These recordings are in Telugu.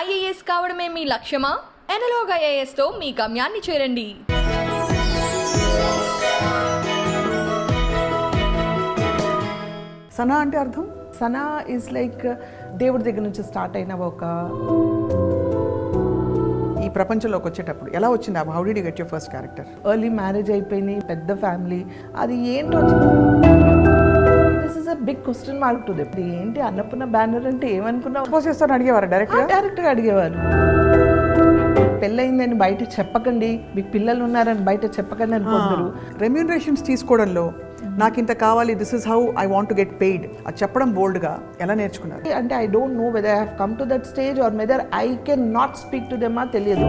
ఐఏఎస్ కావడమే మీ లక్ష్యమా? ఎనలాగ్ ఐఏఎస్తో మీ గమ్యాన్ని చేరండి. సనా అంటే అర్థం? సనా ఈజ్ లైక్ దేవుడి దగ్గర నుంచి స్టార్ట్ అయిన ఒక ఈ ప్రపంచంలోకి వచ్చేటప్పుడు ఎలా వచ్చింది? How did you get your first character? Early marriage అయిపోయింది, పెద్ద ఫ్యామిలీ, అది ఏంటో this is a big question mark to them. ఏంటి అన్నపూర్ణ బ్యానర్ అంటే ఏమనుకున్నావు? సపోజ్ చేస్తాను అడిగేవారు డైరెక్ట్గా అడిగేవారు. పెళ్ళయిందని బయట చెప్పకండి, మీకు పిల్లలు ఉన్నారని బయట చెప్పకండి అని కొందరు. రెమ్యూనరేషన్స్ తీసుకోవడంలో నాకు ఇంత కావాలి, this is how I want to get paid, అది చెప్పడం బోల్డ్గా ఎలా నేర్చుకున్నారు? అంటే I don't know whether I have come to that stage or whether I can not speak to them, తెలియదు.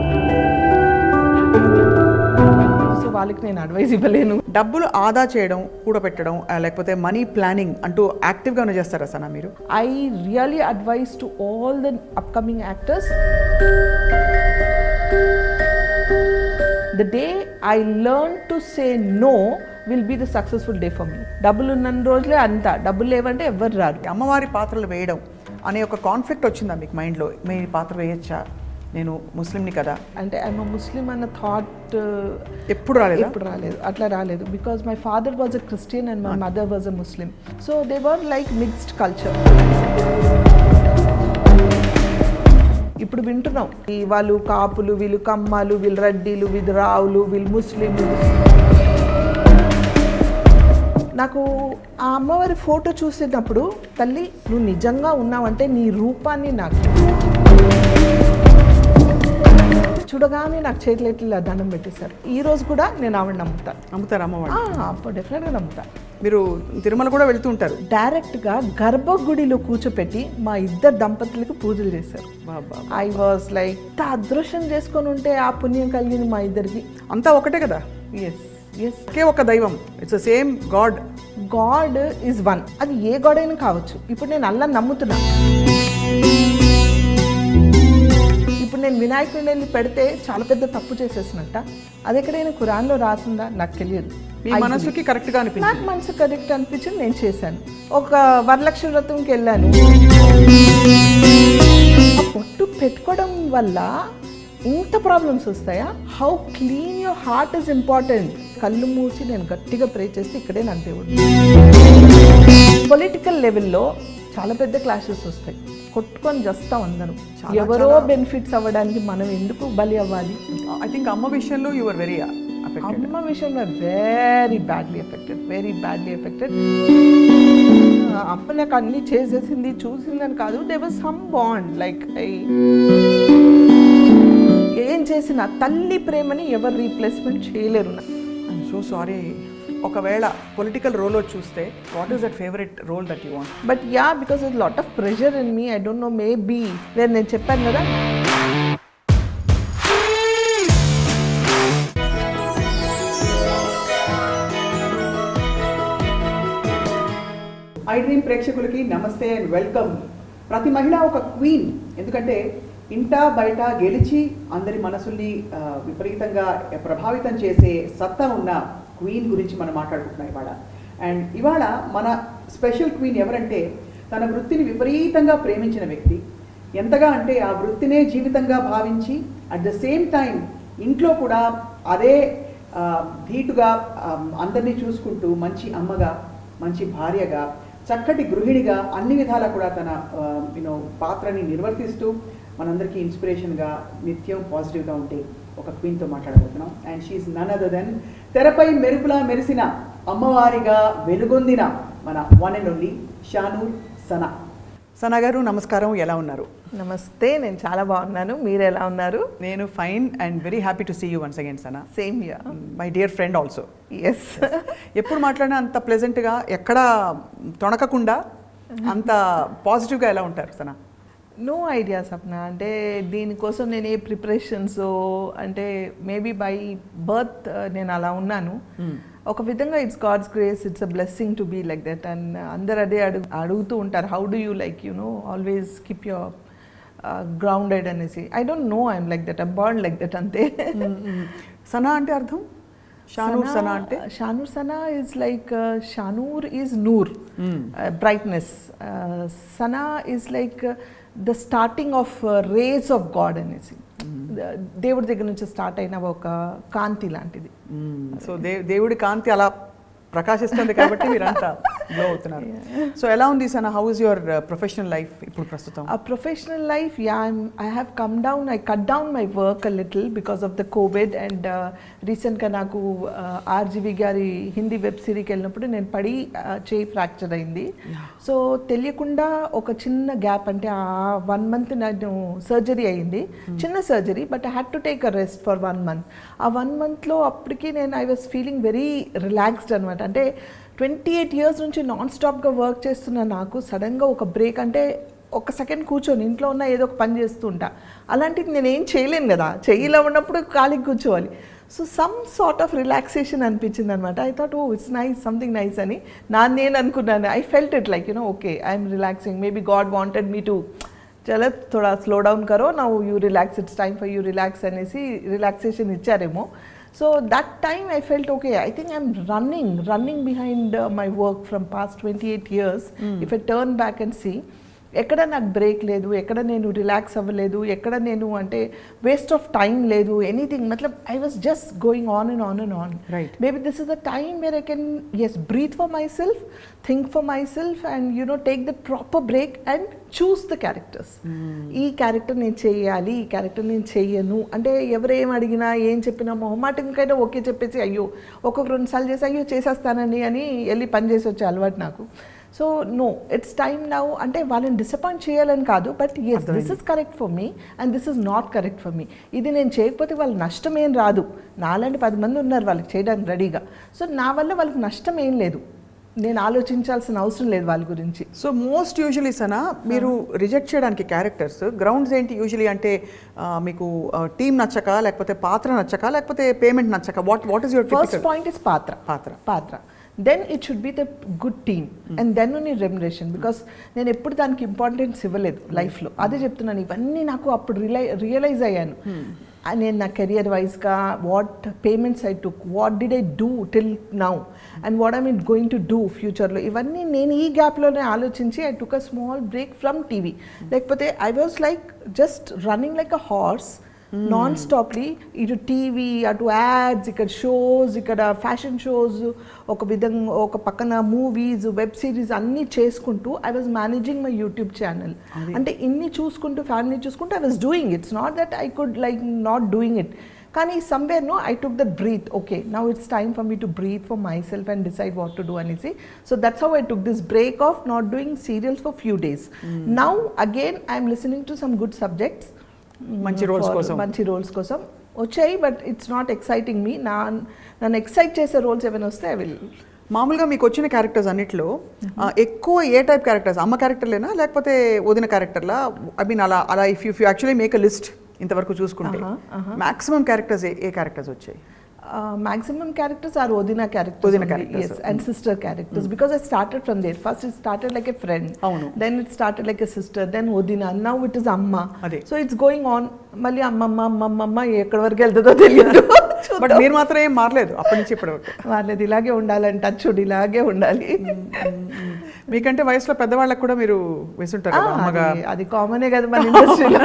సో వాళ్ళకి నేను అడ్వైస్ ఇవ్వలేను. డబ్బులు ఆదా చేయడం, కూడబెట్టడం, లేకపోతే మనీ ప్లానింగ్ అంటూ యాక్టివ్గానే చేస్తారా సనా మీరు? I really advice to all the upcoming actors, the day I learn to say no will be the successful day for me. డబ్బులు ఉన్న రోజులే అంతా, డబ్బులు లేవంటే ఎవ్వరు రారు. అమ్మవారి పాత్రలు వేయడం అనే ఒక కాన్ఫ్లిక్ట్ వచ్చిందా మీకు మైండ్లో? మీ పాత్ర వేయచ్చా, నేను ముస్లింని కదా అంటే ఐఎమ్ ముస్లిం అన్న థాట్ ఎప్పుడు రాలేదు? ఎప్పుడు రాలేదు, అట్లా రాలేదు. Because my father was a Christian and my mother was a Muslim, so they were like mixed culture. ఇప్పుడు వింటున్నాం, వాళ్ళు కాపులు, వీళ్ళు కమ్మాలు, వీళ్ళు రెడ్డిలు, వీళ్ళు రావులు, వీళ్ళు ముస్లింలు. నాకు ఆ అమ్మవారి ఫోటో చూసేటప్పుడు, తల్లి నువ్వు నిజంగా ఉన్నావంటే నీ రూపాన్ని నాకు చూడగానే నాకు చేతులు ఎట్లా దండం పెట్టేశారు. ఈ రోజు కూడా నేను ఆవిడ నమ్ముతారు అమ్మవారు? అప్పుడు డెఫినెట్గా నమ్ముతా. మీరు తిరుమల కూడా వెళ్తూ ఉంటారు? డైరెక్ట్గా గర్భగుడిలో కూర్చోపెట్టి మా ఇద్దరు దంపతులకు పూజలు చేశారు. ఐ వాజ్ లైక్, అదృష్టం చేసుకొని ఉంటే ఆ పుణ్యం కలిగింది మా ఇద్దరికి. అంతా ఒకటే కదా? ఎస్ ఎస్, ఒకే ఒక దైవం, it's same God. God is one, అది ఏ గాడ్ అయినా కావచ్చు. ఇప్పుడు నేను అల్లా నమ్ముతున్నా, ఇప్పుడు నేను వినాయకుడిని వెళ్ళి పెడితే చాలా పెద్ద తప్పు చేసేసినట్ట. అది ఎక్కడైనా ఖురాన్లో రాసిందా నాకు తెలియదు. మీ మనసుకి కరెక్ట్గా అనిపించింది? నాకు మనసు కరెక్ట్ అనిపించింది, నేను చేశాను. ఒక వరలక్ష్మి వ్రతంకి వెళ్ళాను, ఆ పొట్టు పెట్టుకోవడం వల్ల ఇంత ప్రాబ్లమ్స్ వస్తాయా? How clean your heart is important. కళ్ళు మూసి నేను గట్టిగా ప్రే చేస్తే ఇక్కడే నా దేవుడు. పొలిటికల్ లెవెల్లో చాలా పెద్ద క్లాషెస్ వస్తాయి, కొట్టుకొని చేస్తాం అందరం. ఎవరో బెనిఫిట్స్ అవ్వడానికి మనం ఎందుకు బలి అవ్వాలి? ఐ థింక్ అమ్మ విషయంలో యు ఆర్ వెరీ అమ్మ విషయంలో వెరీ బ్యాడ్లీ ఎఫెక్టెడ్. అమ్మ నాకు అన్ని చేసేసింది, చూసిందని కాదు, they was some bond. Like ఏం చేసిన తల్లి ప్రేమని ఎవరు రీప్లేస్మెంట్ చేయలేరు. I'm so sorry. ఒకవేళ పొలిటికల్ రోల్ చూస్తే what is that favourite role that you want? But yeah, because it lot of pressure in me. I don't know, maybe where నేను చెప్పాను కదా, ఐ డ్రీమ్ ప్రేక్షకులకి నమస్తే అండ్ వెల్కమ్. ప్రతి మహిళ ఒక క్వీన్, ఎందుకంటే ఇంటా బయట గెలిచి అందరి మనసుల్ని విపరీతంగా ప్రభావితం చేసే సత్తా ఉన్న క్వీన్ గురించి మనం మాట్లాడుకుంటున్నాం ఇవాళ. అండ్ ఇవాళ మన స్పెషల్ క్వీన్ ఎవరంటే, తన వృత్తిని విపరీతంగా ప్రేమించిన వ్యక్తి. ఎంతగా అంటే ఆ వృత్తినే జీవితంగా భావించి అట్ ద సేమ్ టైం ఇంట్లో కూడా అదే ధీటుగా అందరినీ చూసుకుంటూ మంచి అమ్మగా, మంచి భార్యగా, చక్కటి గృహిణిగా అన్ని విధాలా కూడా తన పాత్రని నిర్వర్తిస్తూ మనందరికీ ఇన్స్పిరేషన్గా, నిత్యం పాజిటివ్గా ఉంటే ఒక క్వీన్తో మాట్లాడబోతున్నాం. And she is none other than తెరపై మెరుపులా మెరిసిన, అమ్మవారిగా వెలుగొందిన మన one and only Shanoor Sana. Sana garu నమస్కారం, ఎలా ఉన్నారు? నమస్తే, నేను చాలా బాగున్నాను. మీరు ఎలా ఉన్నారు? నేను fine and very happy to see you once again Sana. Same here, my dear friend also. Yes. ఎప్పుడు మాట్లాడినా అంత ప్లెజెంట్గా, ఎక్కడా తొణకకుండా అంత పాజిటివ్గా ఎలా ఉంటారు సనా? No idea Sapna. అంటే దీనికోసం నేను ఏ ప్రిపరేషన్స్, అంటే మేబీ బై బర్త్ నేను అలా ఉన్నాను. ఒక విధంగా it's God's grace, it's a blessing to be like that. And అందరు అదే అడుగుతూ ఉంటారు, how do you like always keep your grounded అనేసి. I don't know, I'm like that, I'm born like that, అంతే. సనా అంటే అర్థం? షానూర్ సనా అంటే? Shanoor Sana is like, Shanoor is Noor, brightness. Sana is like the starting of race of God అనేసి దేవుడి దగ్గర నుంచి స్టార్ట్ అయిన ఒక కాంతి లాంటిది. సో దేవుడి కాంతి అలా ప్రకాశిస్తుంది కాబట్టి మీరంతా గ్లో అవుతున్నారు. సో ఎలా ఉంది Sana, how is your professional life ఇప్పుడు ప్రస్తుతం? A professional life, yeah, I have come down, I cut down my work a little because of the COVID and recentగా నాకు ఆర్జీవి గారి హిందీ వెబ్ సిరీకి వెళ్ళినప్పుడు నేను పడి చేయి ఫ్రాక్చర్ అయింది. సో తెలియకుండా ఒక చిన్న గ్యాప్, అంటే ఆ 1 month నేను సర్జరీ అయింది, చిన్న surgery, but I had to take a rest for 1 month. ఆ 1 monthలో అప్పటికి నేను I was feeling very relaxed అనమాట. అంటే 28 years నుంచి నాన్ స్టాప్గా వర్క్ చేస్తున్న నాకు సడన్గా ఒక బ్రేక్, అంటే ఒక సెకండ్ కూర్చొని ఇంట్లో ఉన్న ఏదో ఒక పని చేస్తుంటా, అలాంటిది నేను ఏం చేయలేను కదా, చెయ్యిలో ఉన్నప్పుడు ఖాళీకి కూర్చోవాలి. So some sort of relaxation అనిపించింది అనమాట. I thought oh it's nice, something nice అని నేను అనుకున్నాను. I felt it like okay I'm relaxing, maybe God wanted me to చలో థోడా స్లో డౌన్ కరో, now you relax, it's time for you relax అనేసి రిలాక్సేషన్ ఇచ్చారేమో. So that time I felt okay, I think I'm running behind my work from past 28 years. If I turn back and see, ఎక్కడ నాకు బ్రేక్ లేదు, ఎక్కడ నేను రిలాక్స్ అవ్వలేదు, ఎక్కడ నేను అంటే వేస్ట్ ఆఫ్ టైం లేదు, ఎనీథింగ్. మతలబ్ I was just going on and on and on. Maybe this is the time where I can breathe for my self, think for my self and take the proper break and choose the characters. ఈ క్యారెక్టర్ నేను చేయాలి, ఈ క్యారెక్టర్ నేను చెయ్యను అంటే ఎవరేం అడిగినా ఏం చెప్పినా మొహమాటంకైనా ఓకే చెప్పేసి అయ్యో ఒక్కొక్క 2 సార్లు చేసి అయ్యో చేసేస్తానని అని వెళ్ళి పని చేసి వచ్చే అలవాటు నాకు. So no, it's time now, అంటే వాళ్ళని డిసప్పాయింట్ చేయాలని కాదు, but yes this is correct for me and this is not correct for me. ఇది నేను చేయకపోతే వాళ్ళ నష్టం ఏం రాదు, నాలాంటి 10 మంది ఉన్నారు వాళ్ళకి చేయడానికి రెడీగా. సో నా వల్ల వాళ్ళకి నష్టం ఏం లేదు, నేను ఆలోచించాల్సిన అవసరం లేదు వాళ్ళ గురించి. సో మోస్ట్ యూజువలీ సనా మీరు రిజెక్ట్ చేయడానికి క్యారెక్టర్స్ గ్రౌండ్స్ ఏంటి యూజువలీ? అంటే మీకు టీమ్ నచ్చక, లేకపోతే పాత్ర నచ్చక, లేకపోతే పేమెంట్ నచ్చక? What is your first point is పాత్ర. Then it should be the good team and then only remuneration, because నేను ఎప్పుడు దానికి ఇంపార్టెన్స్ ఇవ్వలేదు లైఫ్లో. అదే చెప్తున్నాను, ఇవన్నీ నాకు అప్పుడు రియలైజ్ అయ్యాను. నేను నా కెరియర్ వైజ్గా what payments I took, what did I do till now and what I mean going to do ఫ్యూచర్లో, ఇవన్నీ నేను ఈ గ్యాప్లోనే ఆలోచించి I took a small break from TV. లేకపోతే I was like just running like a horse non stoply, ఇటు టీవీ, అటు యాడ్స్, ఇక్కడ షోస్, ఇక్కడ ఫ్యాషన్ షోస్, ఒక విధంగా ఒక పక్కన మూవీస్, వెబ్ సిరీస్ అన్నీ చేసుకుంటూ I was managing my YouTube channel. అంటే ఇన్ని చూసుకుంటూ ఫ్యామిలీ చూసుకుంటూ I was doing, it's not that I could like not doing it. కానీ somewhere no I took that breath, okay now it's time for me to breathe for my self and decide what to do అనేసి. So that's how I took this break of not doing serials for few days. Now again I'm listening to some good subjects, మంచి రోల్స్ కోసం వచ్చాయి, బట్ ఇట్స్ నాట్ ఎక్సైటింగ్ మీ. నన్ను ఎక్సైట్ చేసే రోల్స్ ఏమైనా వస్తే ఐ విల్. మామూలుగా మీకు వచ్చిన క్యారెక్టర్స్ అన్నిట్లో ఎక్కువ ఏ టైప్ క్యారెక్టర్స్? అమ్మ క్యారెక్టర్లేనా, లేకపోతే వదిన క్యారెక్టర్లా? ఐ మీన్ అలా if you actually make a list ఇంతవరకు చూసుకుంటే మాక్సిమం క్యారెక్టర్స్ ఏ క్యారెక్టర్స్ వచ్చాయి? Maximum characters are Odina characters. Yes, and sister characters. Because I started from there. First it started like a friend. Then it started like a sister. Then Odina. Now it is Amma. So it's going on. Mali Amma ekkada varaku veltado teliyadu. But meer మాత్రం ఏం మారలేదు అప్పటి నుంచి ఇప్పటి వరకు. మారలేదు, ఇలాగే ఉండాలని టచ్డ్ ఇలాగే ఉండాలి. మీకంటే వయసులో పెద్దవాళ్ళకి కూడా మీరు వేసుంటారు కదా అమ్మగా. అది కామనే కదా మన ఇండస్ట్రీలో.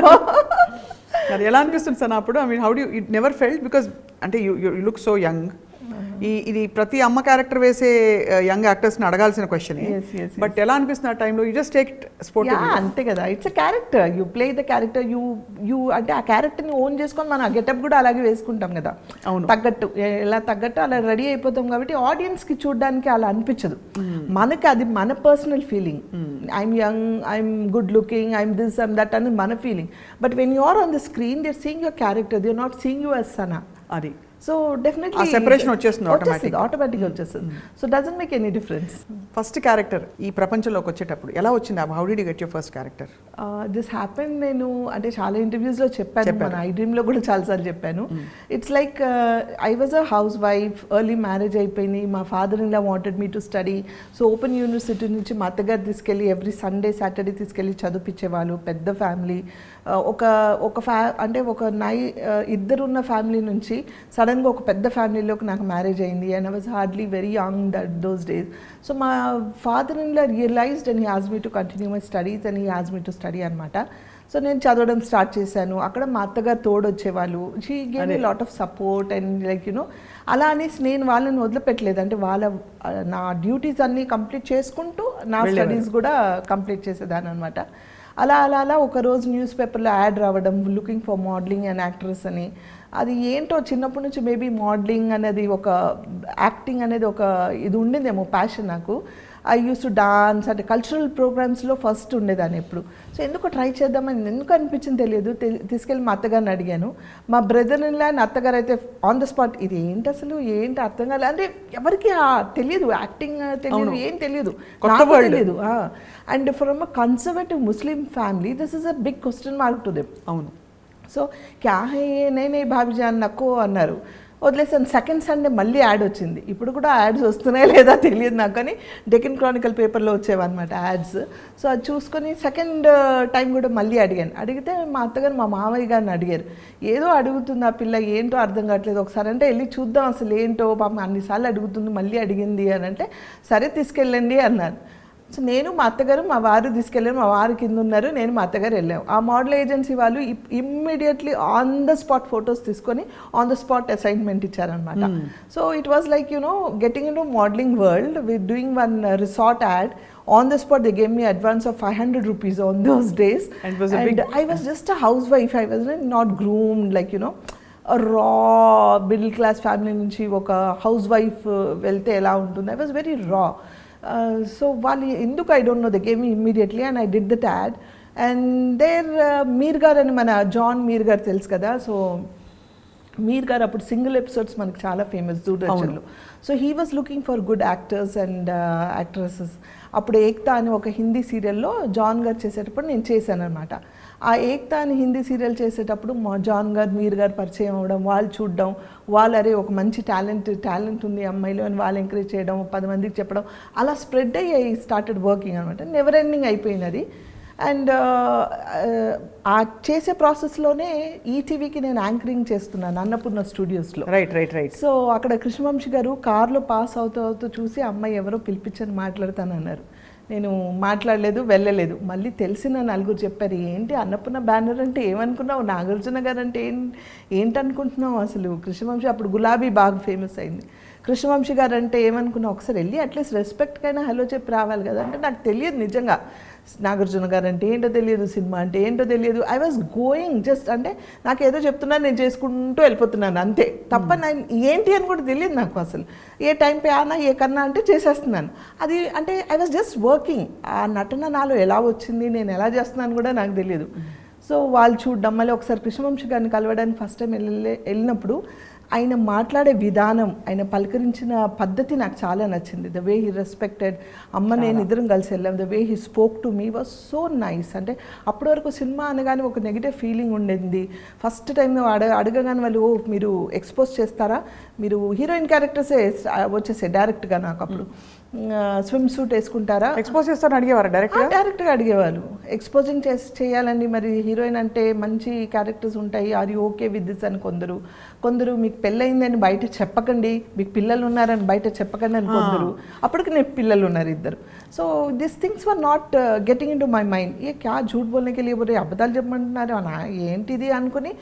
అది ఎలా అనిపిస్తుంది సార్ అప్పుడు? I mean how do it never felt, because అంటే యూ లుక్ సో యంగ్. ఇది ప్రతి అమ్మ క్యారెక్టర్ వేసే యంగ్ యాక్టర్స్ని అడగాల్సిన క్వశ్చన్. బట్ ఎలా అనిపిస్తుంది ఆ టైంలో? You just take sport. అంతే కదా, it's a character, you play the character, you అంటే ఆ క్యారెక్టర్ని ఓన్ చేసుకొని మనం ఆ గెటప్ కూడా అలాగే వేసుకుంటాం కదా, తగ్గట్టు ఎలా తగ్గట్టు అలా రెడీ అయిపోతాం. కాబట్టి ఆడియన్స్కి చూడడానికి అలా అనిపించదు, మనకి అది మన personal feeling. I'm young, I'm good looking, I'm this I'm that అని మన feeling. But when you are on the screen they are seeing your character, they are not seeing you as Sana. అది సో డెఫినెట్లీ సెపరేషన్ వచ్చేస్తుంది, ఆటోమేటిక్గా వచ్చేస్తుంది. So doesn't make any difference. First character ఈ ప్రపంచంలోకి వచ్చేటప్పుడు ఎలా వచ్చింది? How did you get your first character? This happen, నేను అంటే చాలా ఇంటర్వ్యూస్లో చెప్పాను, మన ఐ డ్రీమ్లో కూడా చాలాసార్లు చెప్పాను. It's like I was a house wife, early marriage అయిపోయింది, మా father in law wanted me to study. So open university నుంచి మా అత్తగారు తీసుకెళ్ళి ఎవ్రీ సండే సాటర్డే తీసుకెళ్ళి చదివించేవాళ్ళు. పెద్ద ఫ్యామిలీ, ఒక ఇద్దరున్న ఫ్యామిలీ నుంచి సడన్ సడన్గా ఒక పెద్ద ఫ్యామిలీలోకి నాకు మ్యారేజ్ అయింది and I was hardly very young those days. So మా father in law realised and he as me to continue my studies and he as me to study అనమాట. సో నేను చదవడం స్టార్ట్ చేశాను. అక్కడ మా అత్తగారు తోడు వచ్చేవాళ్ళు. She gave me lot of support and like you know అలా అనేసి నేను వాళ్ళని వదిలిపెట్టలేదు. అంటే నా డ్యూటీస్ అన్నీ కంప్లీట్ చేసుకుంటూ నా స్టడీస్ కూడా కంప్లీట్ చేసేదాన్ని అనమాట. అలా ఒకరోజు న్యూస్ పేపర్లో యాడ్ రావడం, looking for modelling and actress అని. అది ఏంటో చిన్నప్పటి నుంచి మేబీ మోడలింగ్ అనేది ఒక యాక్టింగ్ అనేది ఒక ఇది ఉండిందేమో ప్యాషన్ నాకు. ఐ యూస్ టు డాన్స్ అంటే కల్చరల్ ప్రోగ్రామ్స్లో ఫస్ట్ ఉండేదాన్ని ఎప్పుడు. సో ఎందుకు ట్రై చేద్దామని ఎందుకు అనిపించింది తెలియదు. తీసుకెళ్ళి మా అత్తగారిని అడిగాను. మా బ్రదర్ ఇన్ లా అండ్ అత్తగారు అయితే ఆన్ ద స్పాట్ ఇది ఏంటి అసలు ఏంటి అర్థం కాలేదు. అంటే ఎవరికి తెలియదు, యాక్టింగ్ తెలియదు, ఏం తెలియదు, తెలియదు. And from a conservative Muslim family this is a big question mark to them. అవును. సో క్యా హే నేనే భాబీజాన్ నక్కో అన్నారు. వదిలేసాను. సెకండ్ సండే మళ్ళీ యాడ్ వచ్చింది. ఇప్పుడు కూడా యాడ్స్ వస్తున్నాయా లేదా తెలియదు నాకు, కానీ డెక్కన్ క్రానికల్ పేపర్లో వచ్చేవన్నమాట యాడ్స్. సో అది చూసుకొని సెకండ్ టైం కూడా మళ్ళీ అడిగితే మా అత్తగారు మా మామయ్య గారిని అడిగారు. ఏదో అడుగుతుంది ఆ పిల్ల, ఏంటో అర్థం కావట్లేదు, ఒకసారి అంటే వెళ్ళి చూద్దాం అసలు ఏంటో, పాపం అన్నిసార్లు అడుగుతుంది మళ్ళీ అడిగింది అని అంటే సరే తీసుకెళ్ళండి అన్నారు. సో నేను మా అత్తగారు మా వారు తీసుకెళ్ళారు. మా వారు కింద ఉన్నారు, నేను మా అత్తగారు వెళ్ళాము. ఆ మోడల్ ఏజెన్సీ వాళ్ళు immediately on the spot photos తీసుకొని ఆన్ ద స్పాట్ అసైన్మెంట్ ఇచ్చారనమాట. So it was like you know getting in to modelling world with doing one resort add. On the spot they gave me advance of 500 rupees on those days, and I was just a housewife. I was not groomed like you know a raw middle class family నుంచి ఒక హౌస్ వైఫ్ వెళ్తే ఎలా ఉంటుంది. I was very raw. So వాళ్ళు ఎందుకు I don't know they gave me immediately and I did that ad. And there Meer గారు అని మన జాన్ మీర్ గారు తెలుసు కదా. సో మీర్ గారు అప్పుడు సింగిల్ ఎపిసోడ్స్ మనకు చాలా ఫేమస్ దూరదర్శన్లో. So he was looking for good actors and actresses. అప్పుడు ఏక్తా అని ఒక హిందీ సీరియల్లో జాన్ గారు చేసేటప్పుడు నేను చేశాను అనమాట. ఆ ఏక్తా అని హిందీ సీరియల్ చేసేటప్పుడు మా జాన్ గారు మీర్ గారు పరిచయం అవ్వడం, వాళ్ళు చూడడం, వాళ్ళు అరే ఒక మంచి టాలెంట్ ఉంది అమ్మాయిలో అని వాళ్ళు ఎంకరేజ్ చేయడం, 10 మందికి చెప్పడం, అలా స్ప్రెడ్ అయ్యి స్టార్టెడ్ వర్కింగ్ అనమాట. నెవర్ ఎండింగ్ అయిపోయింది అది. అండ్ ఆ చేసే ప్రాసెస్లోనే ఈటీవీకి నేను యాంకరింగ్ చేస్తున్నాను అన్నపూర్ణ స్టూడియోస్లో. రైట్. సో అక్కడ కృష్ణవంశీ గారు కార్లో పాస్ అవుతూ చూసి అమ్మాయి ఎవరో పిలిపించని మాట్లాడతానన్నారు. నేను మాట్లాడలేదు, వెళ్ళలేదు. మళ్ళీ తెలిసిన నలుగురు చెప్పారు, ఏంటి అన్నపూర్ణ బ్యానర్ అంటే ఏమనుకున్నావు, నాగార్జున గారు అంటే ఏంటనుకుంటున్నావు అసలు. కృష్ణవంశీ అప్పుడు గులాబీ బాగా ఫేమస్ అయింది. కృష్ణవంశీ గారు అంటే ఏమనుకున్నావు, ఒకసారి వెళ్ళి అట్లీస్ట్ రెస్పెక్ట్కైనా హలో చెప్పి రావాలి కదా అంటే నాకు తెలియదు నిజంగా. నాగార్జున గారు అంటే ఏంటో తెలియదు, సినిమా అంటే ఏంటో తెలియదు. ఐ వాజ్ గోయింగ్ జస్ట్ అంటే నాకు ఏదో చెప్తున్నాను, నేను చేసుకుంటూ వెళ్ళిపోతున్నాను అంతే తప్ప ఏంటి అని కూడా తెలియదు నాకు అసలు. ఏ టైం పే ఆనా ఏ కన్నా అంటే చేసేస్తున్నాను. అది అంటే ఐ వాజ్ జస్ట్ వర్కింగ్. ఆ నటన నాలో ఎలా వచ్చింది, నేను ఎలా చేస్తున్నాను కూడా నాకు తెలియదు. సో వాళ్ళు చూడడం, మళ్ళీ ఒకసారి కృష్ణవంశీ గారిని కలవడానికి ఫస్ట్ టైం వెళ్ళినప్పుడు ఆయన మాట్లాడే విధానం, ఆయన పలకరించిన పద్ధతి నాకు చాలా నచ్చింది. The way he respected. అమ్మ నేను ఇద్దరం కలిసి వెళ్ళాం. The way he spoke to me was so nice. అంటే అప్పటి వరకు సినిమా అనగానే ఒక నెగిటివ్ ఫీలింగ్ ఉండేది. ఫస్ట్ టైం అడగగానే వాళ్ళు మీరు ఎక్స్పోజ్ చేస్తారా, మీరు హీరోయిన్ క్యారెక్టర్సే వచ్చేసే డైరెక్ట్గా. నాకు అప్పుడు స్విమ్ సూట్ వేసుకుంటారా, ఎక్స్పోజ్ చేస్తారని అడిగేవారు డైరెక్ట్గా అడిగేవాళ్ళు. ఎక్స్పోజింగ్ చేయాలండి, మరి హీరోయిన్ అంటే మంచి క్యారెక్టర్స్ ఉంటాయి, are you okay with this అని కొందరు మీకు పెళ్ళయిందని బయట చెప్పకండి, మీకు పిల్లలు ఉన్నారని బయట చెప్పకండి అని కొందరు. అప్పటికి నేను పిల్లలు ఉన్నారు 2. So this things were not getting into my mind. ఏ క్యా झूठ बोलने के लिए बोल रहे, అబద్ధాలు చెప్పమంటున్నారు అనా ఏంటిది అనుకుని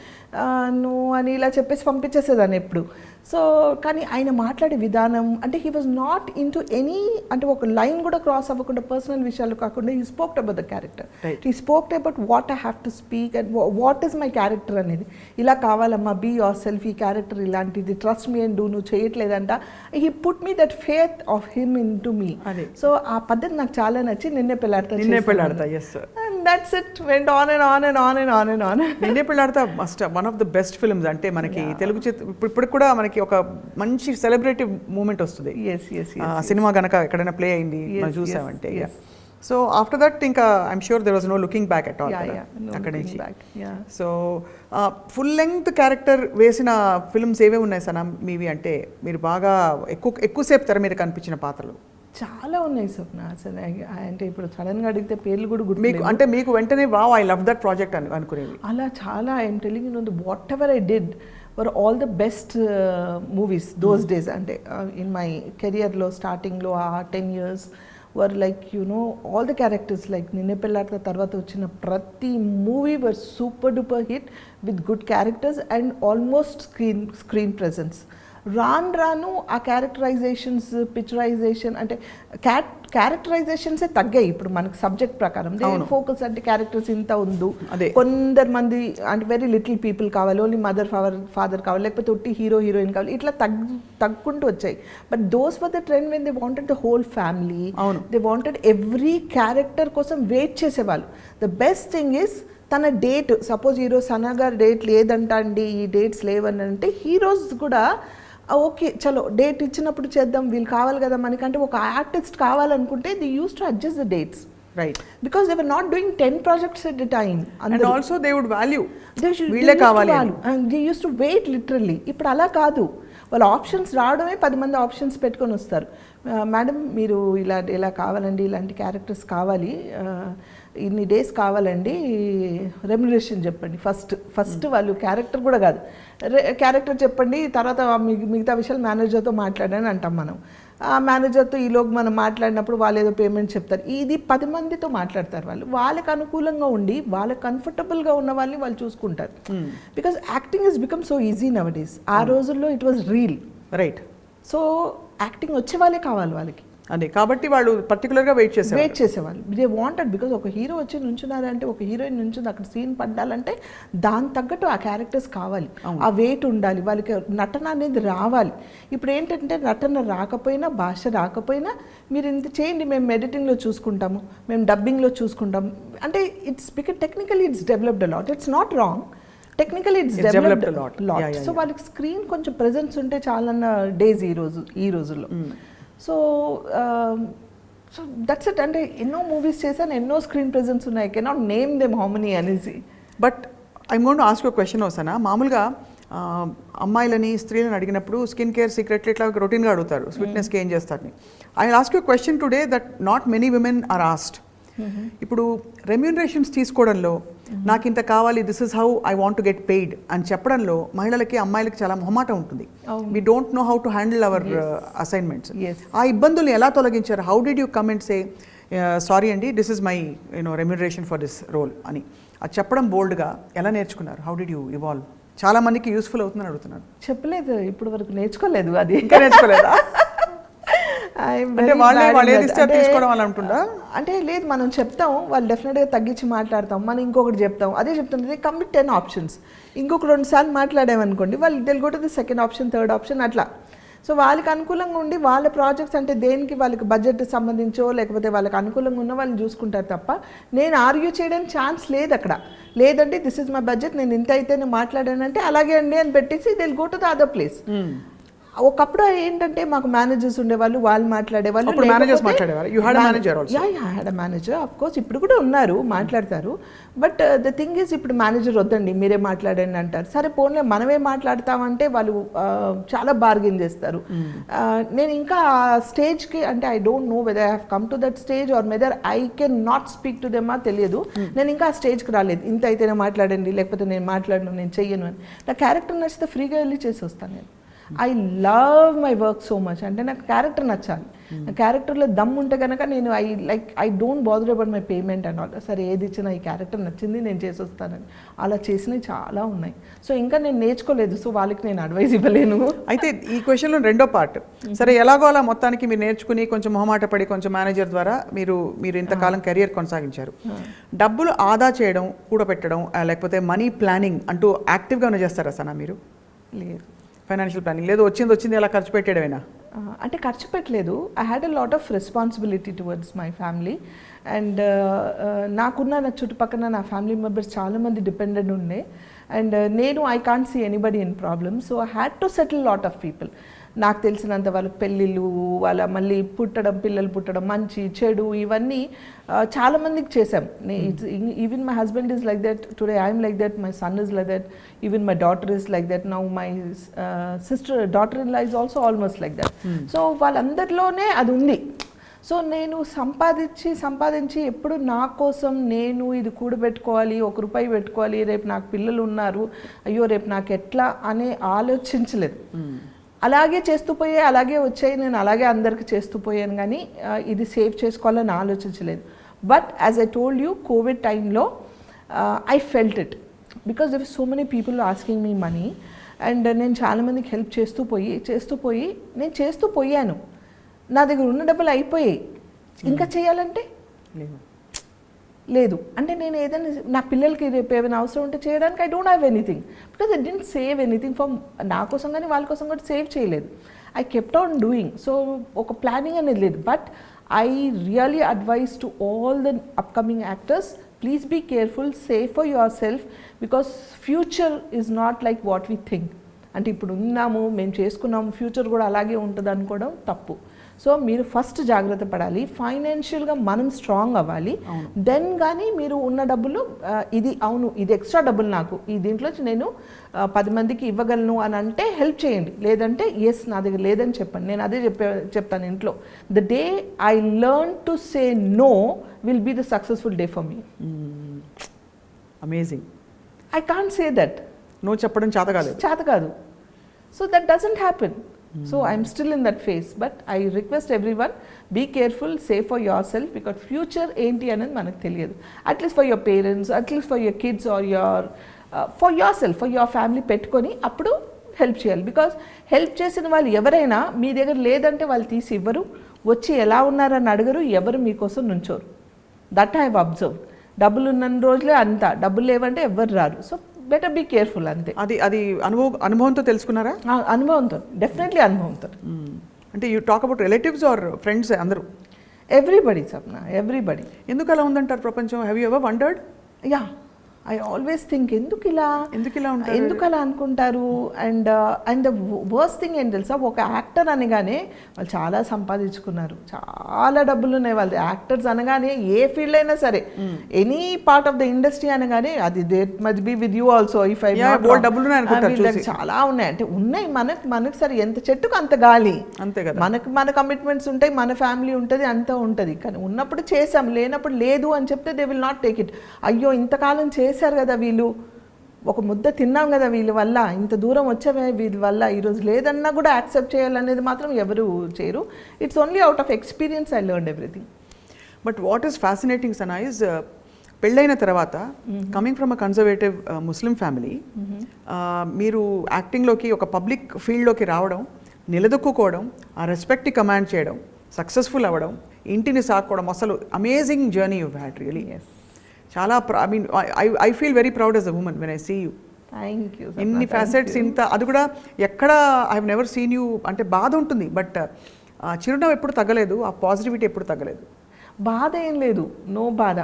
నువ్వు అని ఇలా చెప్పేసి పంపించేసేదాన్ని ఎప్పుడు. సో కానీ ఆయన మాట్లాడే విధానం అంటే he was not into any అంటే ఒక లైన్ కూడా క్రాస్ అవ్వకుండా పర్సనల్ విషయాలు కాకుండా he spoked about the character. He spoked about what I have to speak and what is my character అనేది. ఇలా కావాలమ్మా, బీ యువర్ సెల్ఫ్, ఈ క్యారెక్టర్ ఇలాంటిది, ట్రస్ట్ మీ అండ్ డూ, నువ్వు చేయట్లేదంట. He put me that faith of him into me. So ఆ పద్ధతి నాకు చాలా నచ్చి నిన్నే Pelladata. And that's it, went on and on and on and on and on. Ninne Pelladatha must one of the best films. అంటే మనకి తెలుగు ఇప్పుడు కూడా మనకి ఒక మంచి సెలబ్రిటీ మూమెంట్ వస్తుంది. సినిమా కనుక ఎక్కడైనా ప్లే అయింది మనం చూసామంటే. సో ఆఫ్టర్ దట్ ఇంకా I'm sure there was no looking back at all అక్కడి నుంచి. సో ఫుల్ లెంగ్త్ క్యారెక్టర్ వేసిన ఫిల్మ్స్ ఏవే ఉన్నాయి సనా మీవి, అంటే మీరు బాగా ఎక్కువసేపు తెర మీద కనిపించిన పాత్రలు? చాలా ఉన్నాయి స్వప్న. అసలు అంటే ఇప్పుడు సడన్గా అడిగితే పేర్లు కూడా గుర్తు మీకు అంటే మీకు వెంటనే wow I love that project అనుకునేది అలా చాలా. I'm telling you know what ever I did were all the best movies those days. అంటే ఇన్ మై కెరియర్లో స్టార్టింగ్లో ఆ 10 years were like all the characters like నిన్నే పెళ్ళాడత తర్వాత వచ్చిన ప్రతి movie were super duper hit with good characters and almost screen presence. రాను ఆ క్యారెక్టరైజేషన్స్ పిక్చరైజేషన్ అంటే క్యారెక్టరైజేషన్సే తగ్గాయి ఇప్పుడు మనకి సబ్జెక్ట్ ప్రకారం. ఫోకస్ అంటే క్యారెక్టర్స్ ఇంత ఉండు, కొందరు మంది అంటే వెరీ లిటిల్ పీపుల్ కావాలి, ఓన్లీ మదర్ ఫాదర్ కావాలి, లేకపోతే ఒట్టి హీరోయిన్ కావాలి, ఇట్లా తగ్గుకుంటూ వచ్చాయి. But those for the trend when they wanted the whole family, they wanted every character కోసం వెయిట్ చేసేవాళ్ళు. ద బెస్ట్ థింగ్ ఈస్ తన డేట్, సపోజ్ ఈరోజు సనా గారి డేట్ లేదంట అండి, ఈ డేట్స్ లేవని అంటే హీరోస్ కూడా ఓకే చలో డేట్ ఇచ్చినప్పుడు చేద్దాం, వీళ్ళు కావాలి కదా మనకంటే ఒక ఆర్టిస్ట్ కావాలనుకుంటే they use to adjust the dates, right? Because they were not doing 10 projects at a time. And also they would value వీళ్ళే కావాలి and they used to wait literally. ఇప్పుడు అలా కాదు, వాళ్ళ ఆప్షన్స్ రావడమే 10 మంది ఆప్షన్స్ పెట్టుకొని వస్తారు. మేడం మీరు ఇలా కావాలండి, ఇలాంటి క్యారెక్టర్స్ కావాలి, ఇన్ని డేస్ కావాలండి, రెమ్యునరేషన్ చెప్పండి. ఫస్ట్ వాళ్ళు క్యారెక్టర్ కూడా కాదు, క్యారెక్టర్ చెప్పండి, తర్వాత మిగతా విషయాలు మేనేజర్తో మాట్లాడని అంటాం మనం. ఆ మేనేజర్తో ఈలోపు మనం మాట్లాడినప్పుడు వాళ్ళు ఏదో పేమెంట్ చెప్తారు. ఇది 10 మందితో మాట్లాడతారు వాళ్ళు. వాళ్ళకి అనుకూలంగా ఉండి వాళ్ళకి కంఫర్టబుల్గా ఉన్న వాళ్ళని వాళ్ళు చూసుకుంటారు. Because acting has become so easy nowadays. ఆ రోజుల్లో it was reel, right? So acting వచ్చే వాళ్ళే కావాలి వాళ్ళకి. అదే కాబట్టి వాళ్ళు పర్టికులర్గా వెయిట్ చేసేవాళ్ళు. దే వాంటెడ్ బికాజ్ ఒక హీరో వచ్చి నుంచున్నారంటే, ఒక హీరోయిన్ నుంచుంది అక్కడ సీన్ పడ్డాలంటే దాని తగ్గట్టు ఆ క్యారెక్టర్స్ కావాలి, ఆ వెయిట్ ఉండాలి, వాళ్ళకి నటన అనేది రావాలి. ఇప్పుడు ఏంటంటే నటన రాకపోయినా, భాష రాకపోయినా మీరు ఇంత చేయండి, మేము ఎడిటింగ్లో చూసుకుంటాము, మేము డబ్బింగ్లో చూసుకుంటాము అంటే it's because technically it's developed a lot. It's not wrong, technically it's developed a lot. So వాళ్ళకి స్క్రీన్ కొంచెం ప్రెజెన్స్ ఉంటే చాలన్న డేస్ ఈ రోజుల్లో. So that's it. అంటే ఎన్నో మూవీస్ చేశాను, ఎన్నో స్క్రీన్ ప్రెజెన్స్ ఉన్నాయి, I cannot name them how many అనేసి. But I'm going to ask you question వస్తానా. మామూలుగా అమ్మాయిలని స్త్రీలను అడిగినప్పుడు స్కిన్ కేర్ సీక్రెట్లు ఇట్లా రొటీన్గా అడుగుతారు, ఫిట్నెస్కి ఏం చేస్తారని. I ask you question today that not many women are asked. ఇప్పుడు రెమ్యూనరేషన్స్ తీసుకోవడంలో నాకు ఇంత కావాలి, this is how I want to get paid అని చెప్పడంలో మహిళలకి అమ్మాయిలకి చాలా మొహమాటం ఉంటుంది. We don't know how to handle our assignments. ఆ ఇబ్బందులు ఎలా తొలగించారు? How did you come and say sorry అండి, this is my remuneration for this role అని అది చెప్పడం బోల్డ్గా ఎలా నేర్చుకున్నారు? How did you evolve? చాలా మందికి యూస్ఫుల్ అవుతుందని అడుగుతున్నారు. చెప్పలేదు, ఇప్పుడు వరకు నేర్చుకోలేదు. అది ఇంకా నేర్చుకోలేదా? అంటే లేదు, మనం చెప్తాం, వాళ్ళు డెఫినెట్గా తగ్గించి మాట్లాడతాం, మనం ఇంకొకటి చెప్తాం, అదే చెప్తుంది కంప్లీట్ 10 options. ఇంకొక 2 సార్లు మాట్లాడామనుకోండి, వాళ్ళు they'll go to the second option, third option అట్లా. సో వాళ్ళకి అనుకూలంగా ఉండి వాళ్ళ ప్రాజెక్ట్స్ అంటే దేనికి వాళ్ళకి బడ్జెట్ సంబంధించో లేకపోతే వాళ్ళకి అనుకూలంగా ఉన్న వాళ్ళని చూసుకుంటారు తప్ప నేను ఆర్గ్యూ చేయడానికి ఛాన్స్ లేదు అక్కడ. లేదంటే దిస్ ఇస్ మై బడ్జెట్, నేను ఇంత అయితే నేను మాట్లాడానంటే అలాగే అండి అని పెట్టేసి they will go to the other place. ఒకప్పుడు ఏంటంటే మాకు మేనేజర్స్ ఉండేవాళ్ళు, వాళ్ళు మాట్లాడేవాళ్ళు. మేనేజర్ ఆఫ్ కోర్స్ ఇప్పుడు కూడా ఉన్నారు, మాట్లాడతారు. బట్ ద థింగ్ ఈజ్ ఇప్పుడు మేనేజర్ వద్దండి మీరే మాట్లాడండి అంటారు. సరే పోన్లే మనమే మాట్లాడతామంటే వాళ్ళు చాలా బార్గెన్ చేస్తారు. నేను ఇంకా స్టేజ్కి అంటే I don't know whether I have come to that stage or whether I can not speak to them తెలియదు. నేను ఇంకా ఆ స్టేజ్కి రాలేదు, ఇంత అయితేనే మాట్లాడండి లేకపోతే నేను మాట్లాడను, నేను చెయ్యను అని. నా క్యారెక్టర్ నచ్చితే ఫ్రీగా వెళ్ళి చేసి వస్తాను నేను. I love my work so much. అంటే నాకు క్యారెక్టర్ నచ్చాలి, నా క్యారెక్టర్లో దమ్ ఉంటే కనుక నేను I don't bother about my payment and all. సరే ఏది ఇచ్చినా ఈ క్యారెక్టర్ నచ్చింది నేను చేసి వస్తానని అలా చేసినవి చాలా ఉన్నాయి. సో ఇంకా నేను నేర్చుకోలేదు, సో వాళ్ళకి నేను అడ్వైస్ ఇవ్వలేను. అయితే ఈ క్వశ్చన్లో రెండో పార్ట్, సరే ఎలాగో అలా మొత్తానికి మీరు నేర్చుకుని కొంచెం మొహమాట పడి కొంచెం మేనేజర్ ద్వారా మీరు ఇంతకాలం కెరియర్ కొనసాగించారు. డబ్బులు ఆదా చేయడం, కూడబెట్టడం లేకపోతే మనీ ప్లానింగ్ అంటూ యాక్టివ్గా చేస్తారా సనా మీరు? లేదు, ఫైనాన్షియల్ ప్లానింగ్ లేదు, వచ్చింది అలా ఖర్చు పెట్టేయడమేనా? అంటే ఖర్చు పెట్టలేదు. I had a lot of responsibility towards my family and నాకున్న నా చుట్టుపక్కల నా ఫ్యామిలీ మెంబర్స్ చాలామంది డిపెండెంట్ ఉండే అండ్ నేను I can't see anybody in problem. So I had to settle lot of people. నాకు తెలిసినంత వాళ్ళకి పెళ్ళిళ్ళు, వాళ్ళ మళ్ళీ పిల్లలు పుట్టడం, మంచి చెడు ఇవన్నీ చాలామందికి చేసాం. Even my husband is like that today, I'm like that, my son is like that, even my daughter is like that, now my daughter in law is also almost like that. So వాళ్ళందరిలోనే అది ఉంది. సో నేను సంపాదించి ఎప్పుడు నా కోసం నేను ఇది కూడబెట్టుకోవాలి, ₹1 పెట్టుకోవాలి, రేపు నాకు పిల్లలు ఉన్నారు, అయ్యో రేపు నాకు ఎట్లా అనే ఆలోచించలేదు. అలాగే చేస్తూ పోయే, అలాగే వచ్చాయి, నేను అలాగే అందరికి చేస్తూ పోయాను, కానీ ఇది సేవ్ చేసుకోవాలని ఆలోచించలేదు. But as I told you, Covid టైంలో I felt it because there so many people asking me money. And నేను చాలామందికి హెల్ప్ నేను చేస్తూ పోయాను. నా దగ్గర ఉన్న డబ్బులు అయిపోయాయి, ఇంకా చేయాలంటే లేదు. అంటే నేను ఏదైనా నా పిల్లలకి రేపు ఏమైనా అవసరం ఉంటే చేయడానికి I don't have anything, because I don't save anything for నా కోసం కానీ వాళ్ళ కోసం కూడా సేవ్ చేయలేదు. I kept on doing. So ఒక ప్లానింగ్ అనేది లేదు. But I really advise to all the upcoming actors, please be careful, save for your self, because future is not like what we think. అంటే ఇప్పుడు ఉన్నాము, మేము చేసుకున్నాము, ఫ్యూచర్ కూడా అలాగే ఉంటుంది అనుకోవడం తప్పు. సో మీరు ఫస్ట్ జాగ్రత్త పడాలి, ఫైనాన్షియల్గా మనం స్ట్రాంగ్ అవ్వాలి. దెన్ కానీ మీరు ఉన్న డబ్బులు ఇది అవును ఇది ఎక్స్ట్రా డబ్బులు నాకు ఈ దీంట్లో నేను 10 మందికి ఇవ్వగలను అని అంటే హెల్ప్ చేయండి. లేదంటే ఎస్ నా దగ్గర లేదని చెప్పండి. నేను అదే చెప్తాను ఇంట్లో. The day I learn to say no will be the successful day for me. Amazing. I can't say that. No చెప్పడం చేత కాదు. So that doesn't happen. So I'm still in that phase, but I request everyone, be careful, save for yourself, because future enti anadi manaku teliyadu. At least for your parents, at least for your kids or your for yourself, for your family పెట్టుకొని అప్పుడు హెల్ప్ చేయాలి. బికాస్ హెల్ప్ చేసిన వాళ్ళు ఎవరైనా మీ దగ్గర లేదంటే వాళ్ళు తీసి ఇవ్వరు, వచ్చి ఎలా ఉన్నారని అడగరు, ఎవరు మీకోసం నుంచోరు. That I have observe. డబ్బులు ఉన్న రోజులే అంతా, డబ్బులు లేవంటే ఎవరు రారు. సో బెటర్ బీ కేర్ఫుల్ అంతే. అది అనుభవంతో తెలుసుకున్నారా? అనుభవంతో, డెఫినెట్లీ అనుభవంతో. అంటే you talk about relatives or friends? అందరూ, ఎవ్రీబడి సప్న, ఎవ్రీబడి. ఎందుకు అలా ఉందంటారు ప్రపంచం? Have you ever wondered? Yeah, I always think ఎందుకు ఇలా ఉంటారు, ఎందుకు అలా అనుకుంటారు. అండ్ ద వర్స్ట్ థింగ్ ఏం తెలుసా, ఒక యాక్టర్ అనగానే వాళ్ళు చాలా సంపాదించుకున్నారు, చాలా డబ్బులు ఉన్నాయి వాళ్ళు. యాక్టర్స్ అనగానే ఏ ఫీల్డ్ అయినా సరే, any part of the industry అనగానే అది that must be with you also. If I చాలా ఉన్నాయి అంటే ఉన్నాయి. మనకు సరే ఎంత చెట్టుకు అంత గాలి, అంతే కదా. మన కమిట్మెంట్స్ ఉంటాయి, మన ఫ్యామిలీ ఉంటుంది, అంతా ఉంటుంది. కానీ ఉన్నప్పుడు చేసాం, లేనప్పుడు లేదు అని చెప్తే they will not take it. అయ్యో ఇంతకాలం చేశారు కదా వీళ్ళు, ఒక ముద్ద తిన్నాం కదా వీళ్ళ వల్ల, ఇంత దూరం వచ్చామే వీళ్ళ వల్ల, ఈరోజు లేదన్నా కూడా యాక్సెప్ట్ చేయాలనేది మాత్రం ఎవరు చేయరు. It's only out of experience I learned everything. But what is fascinating Sana is, పెళ్ళైన తర్వాత coming from a conservative Muslim family, మీరు యాక్టింగ్లోకి ఒక పబ్లిక్ ఫీల్డ్లోకి రావడం, నిలదొక్కుకోవడం, ఆ రెస్పెక్ట్ని కమాండ్ చేయడం, సక్సెస్ఫుల్ అవ్వడం, ఇంటిని సాక్కోవడం, అసలు amazing journey you had really. చాలా I mean I feel very proud as a woman when I see you. Thank you. ఇన్ని ఫ్యాసెట్స్, ఇంత అది కూడా ఎక్కడ I have never seen you. అంటే బాధ ఉంటుంది, బట్ చిరునవ్వు ఎప్పుడు తగ్గలేదు, ఆ పాజిటివిటీ ఎప్పుడు తగ్గలేదు. బాధ ఏం లేదు, నో బాధ.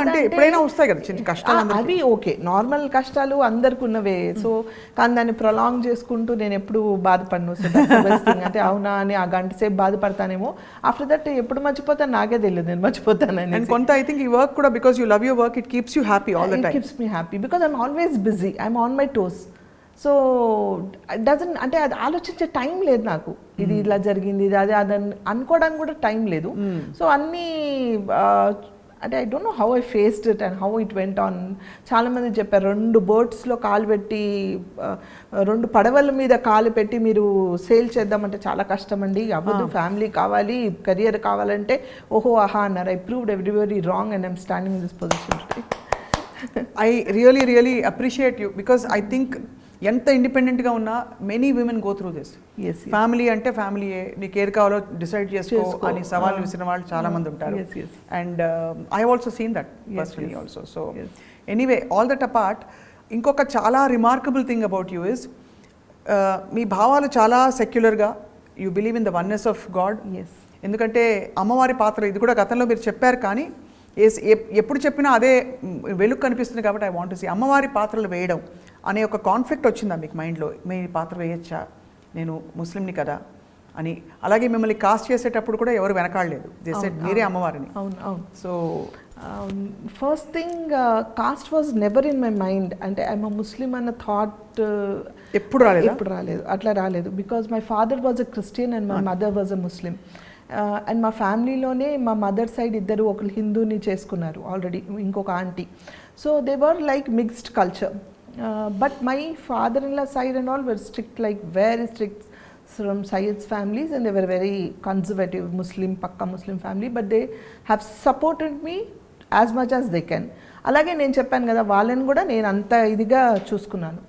అంటే ఎప్పుడైనా వస్తాయి కదా చిన్న కష్టాలు, అవి ఓకే, నార్మల్ కష్టాలు అందరికి ఉన్నవే. సో కానీ దాన్ని ప్రొలాంగ్ చేసుకుంటూ నేను ఎప్పుడు బాధపడను. సో అంటే అవునా అని ఆ గంట సేపు బాధపడతానేమో, ఆఫ్టర్ దట్ ఎప్పుడు మర్చిపోతాను నాకే తెలియదు, నేను మర్చిపోతానని. కొంత ఐ థింక్ ఈ వర్క్ కూడా, because you love your work, it keeps you happy all the time. It keeps me happy because I'm always busy, I'm on my toes. So doesn't అంటే అది ఆలోచించే టైం లేదు నాకు, ఇది ఇలా జరిగింది, ఇది అదే అదని అనుకోవడానికి కూడా టైం లేదు. సో అన్నీ అంటే I don't know how I faced it and how it went on. చాలామంది చెప్పారు 2 బోట్స్లో కాలు పెట్టి 2 పడవల మీద కాలు పెట్టి మీరు సేల్ చేద్దామంటే చాలా కష్టం అండి, అవ్వదు, ఫ్యామిలీ కావాలి, కెరియర్ కావాలంటే ఓహో ఆహా అన్నారు. I proved everybody wrong and I'm standing in this position today. I really appreciate you, because I think ఎంత ఇండిపెండెంట్గా ఉన్నా many women go through this. Family అంటే ఫ్యామిలీయే, నీకు ఏది కావాలో డిసైడ్ చేసుకో అని సవాల్ విసిరిన వాళ్ళు చాలా మంది ఉంటారు. And I also seen that personally also. So anyway, all that apart, ఇంకొక చాలా remarkable thing about you is, మీ భావాలు చాలా సెక్యులర్గా, you believe in the oneness of God. ఎందుకంటే అమ్మవారి పాత్ర ఇది కూడా గతంలో మీరు చెప్పారు, కానీ ఎప్పుడు చెప్పినా అదే వెలుగు కనిపిస్తుంది. కాబట్టి ఐ వాంట్ టు సీ అమ్మవారి పాత్రలు వేయడం అనే ఒక కాన్ఫ్లిక్ట్ వచ్చిందా మీకు మైండ్లో? మీ పాత్ర వేయచ్చా, నేను ముస్లింని కదా అని. అలాగే మిమ్మల్ని కాస్ట్ చేసేటప్పుడు కూడా ఎవరు వెనకాడలేదు, మీరే అమ్మవారిని. అవును అవును. So first thing, cost was never in my mind. అంటే ఐఎమ్ అ ముస్లిం అన్న థాట్ ఎప్పుడు రాలేదు, అట్లా రాలేదు. Because my father was a Christian and my mother was a Muslim. And మా ఫ్యామిలీలోనే మా మదర్ సైడ్ ఇద్దరు ఒకరు హిందూని చేసుకున్నారు ఆల్రెడీ, ఇంకొక aunty. So they were like mixed culture. But my father in law side and all were strict, like very strict from Syed's families, and they were very conservative Muslim, pakka Muslim family, but they have supported me as much as they can. అలాగే నేను చెప్పాను కదా, వాళ్ళని కూడా నేను అంత ఇదిగా చూసుకున్నాను.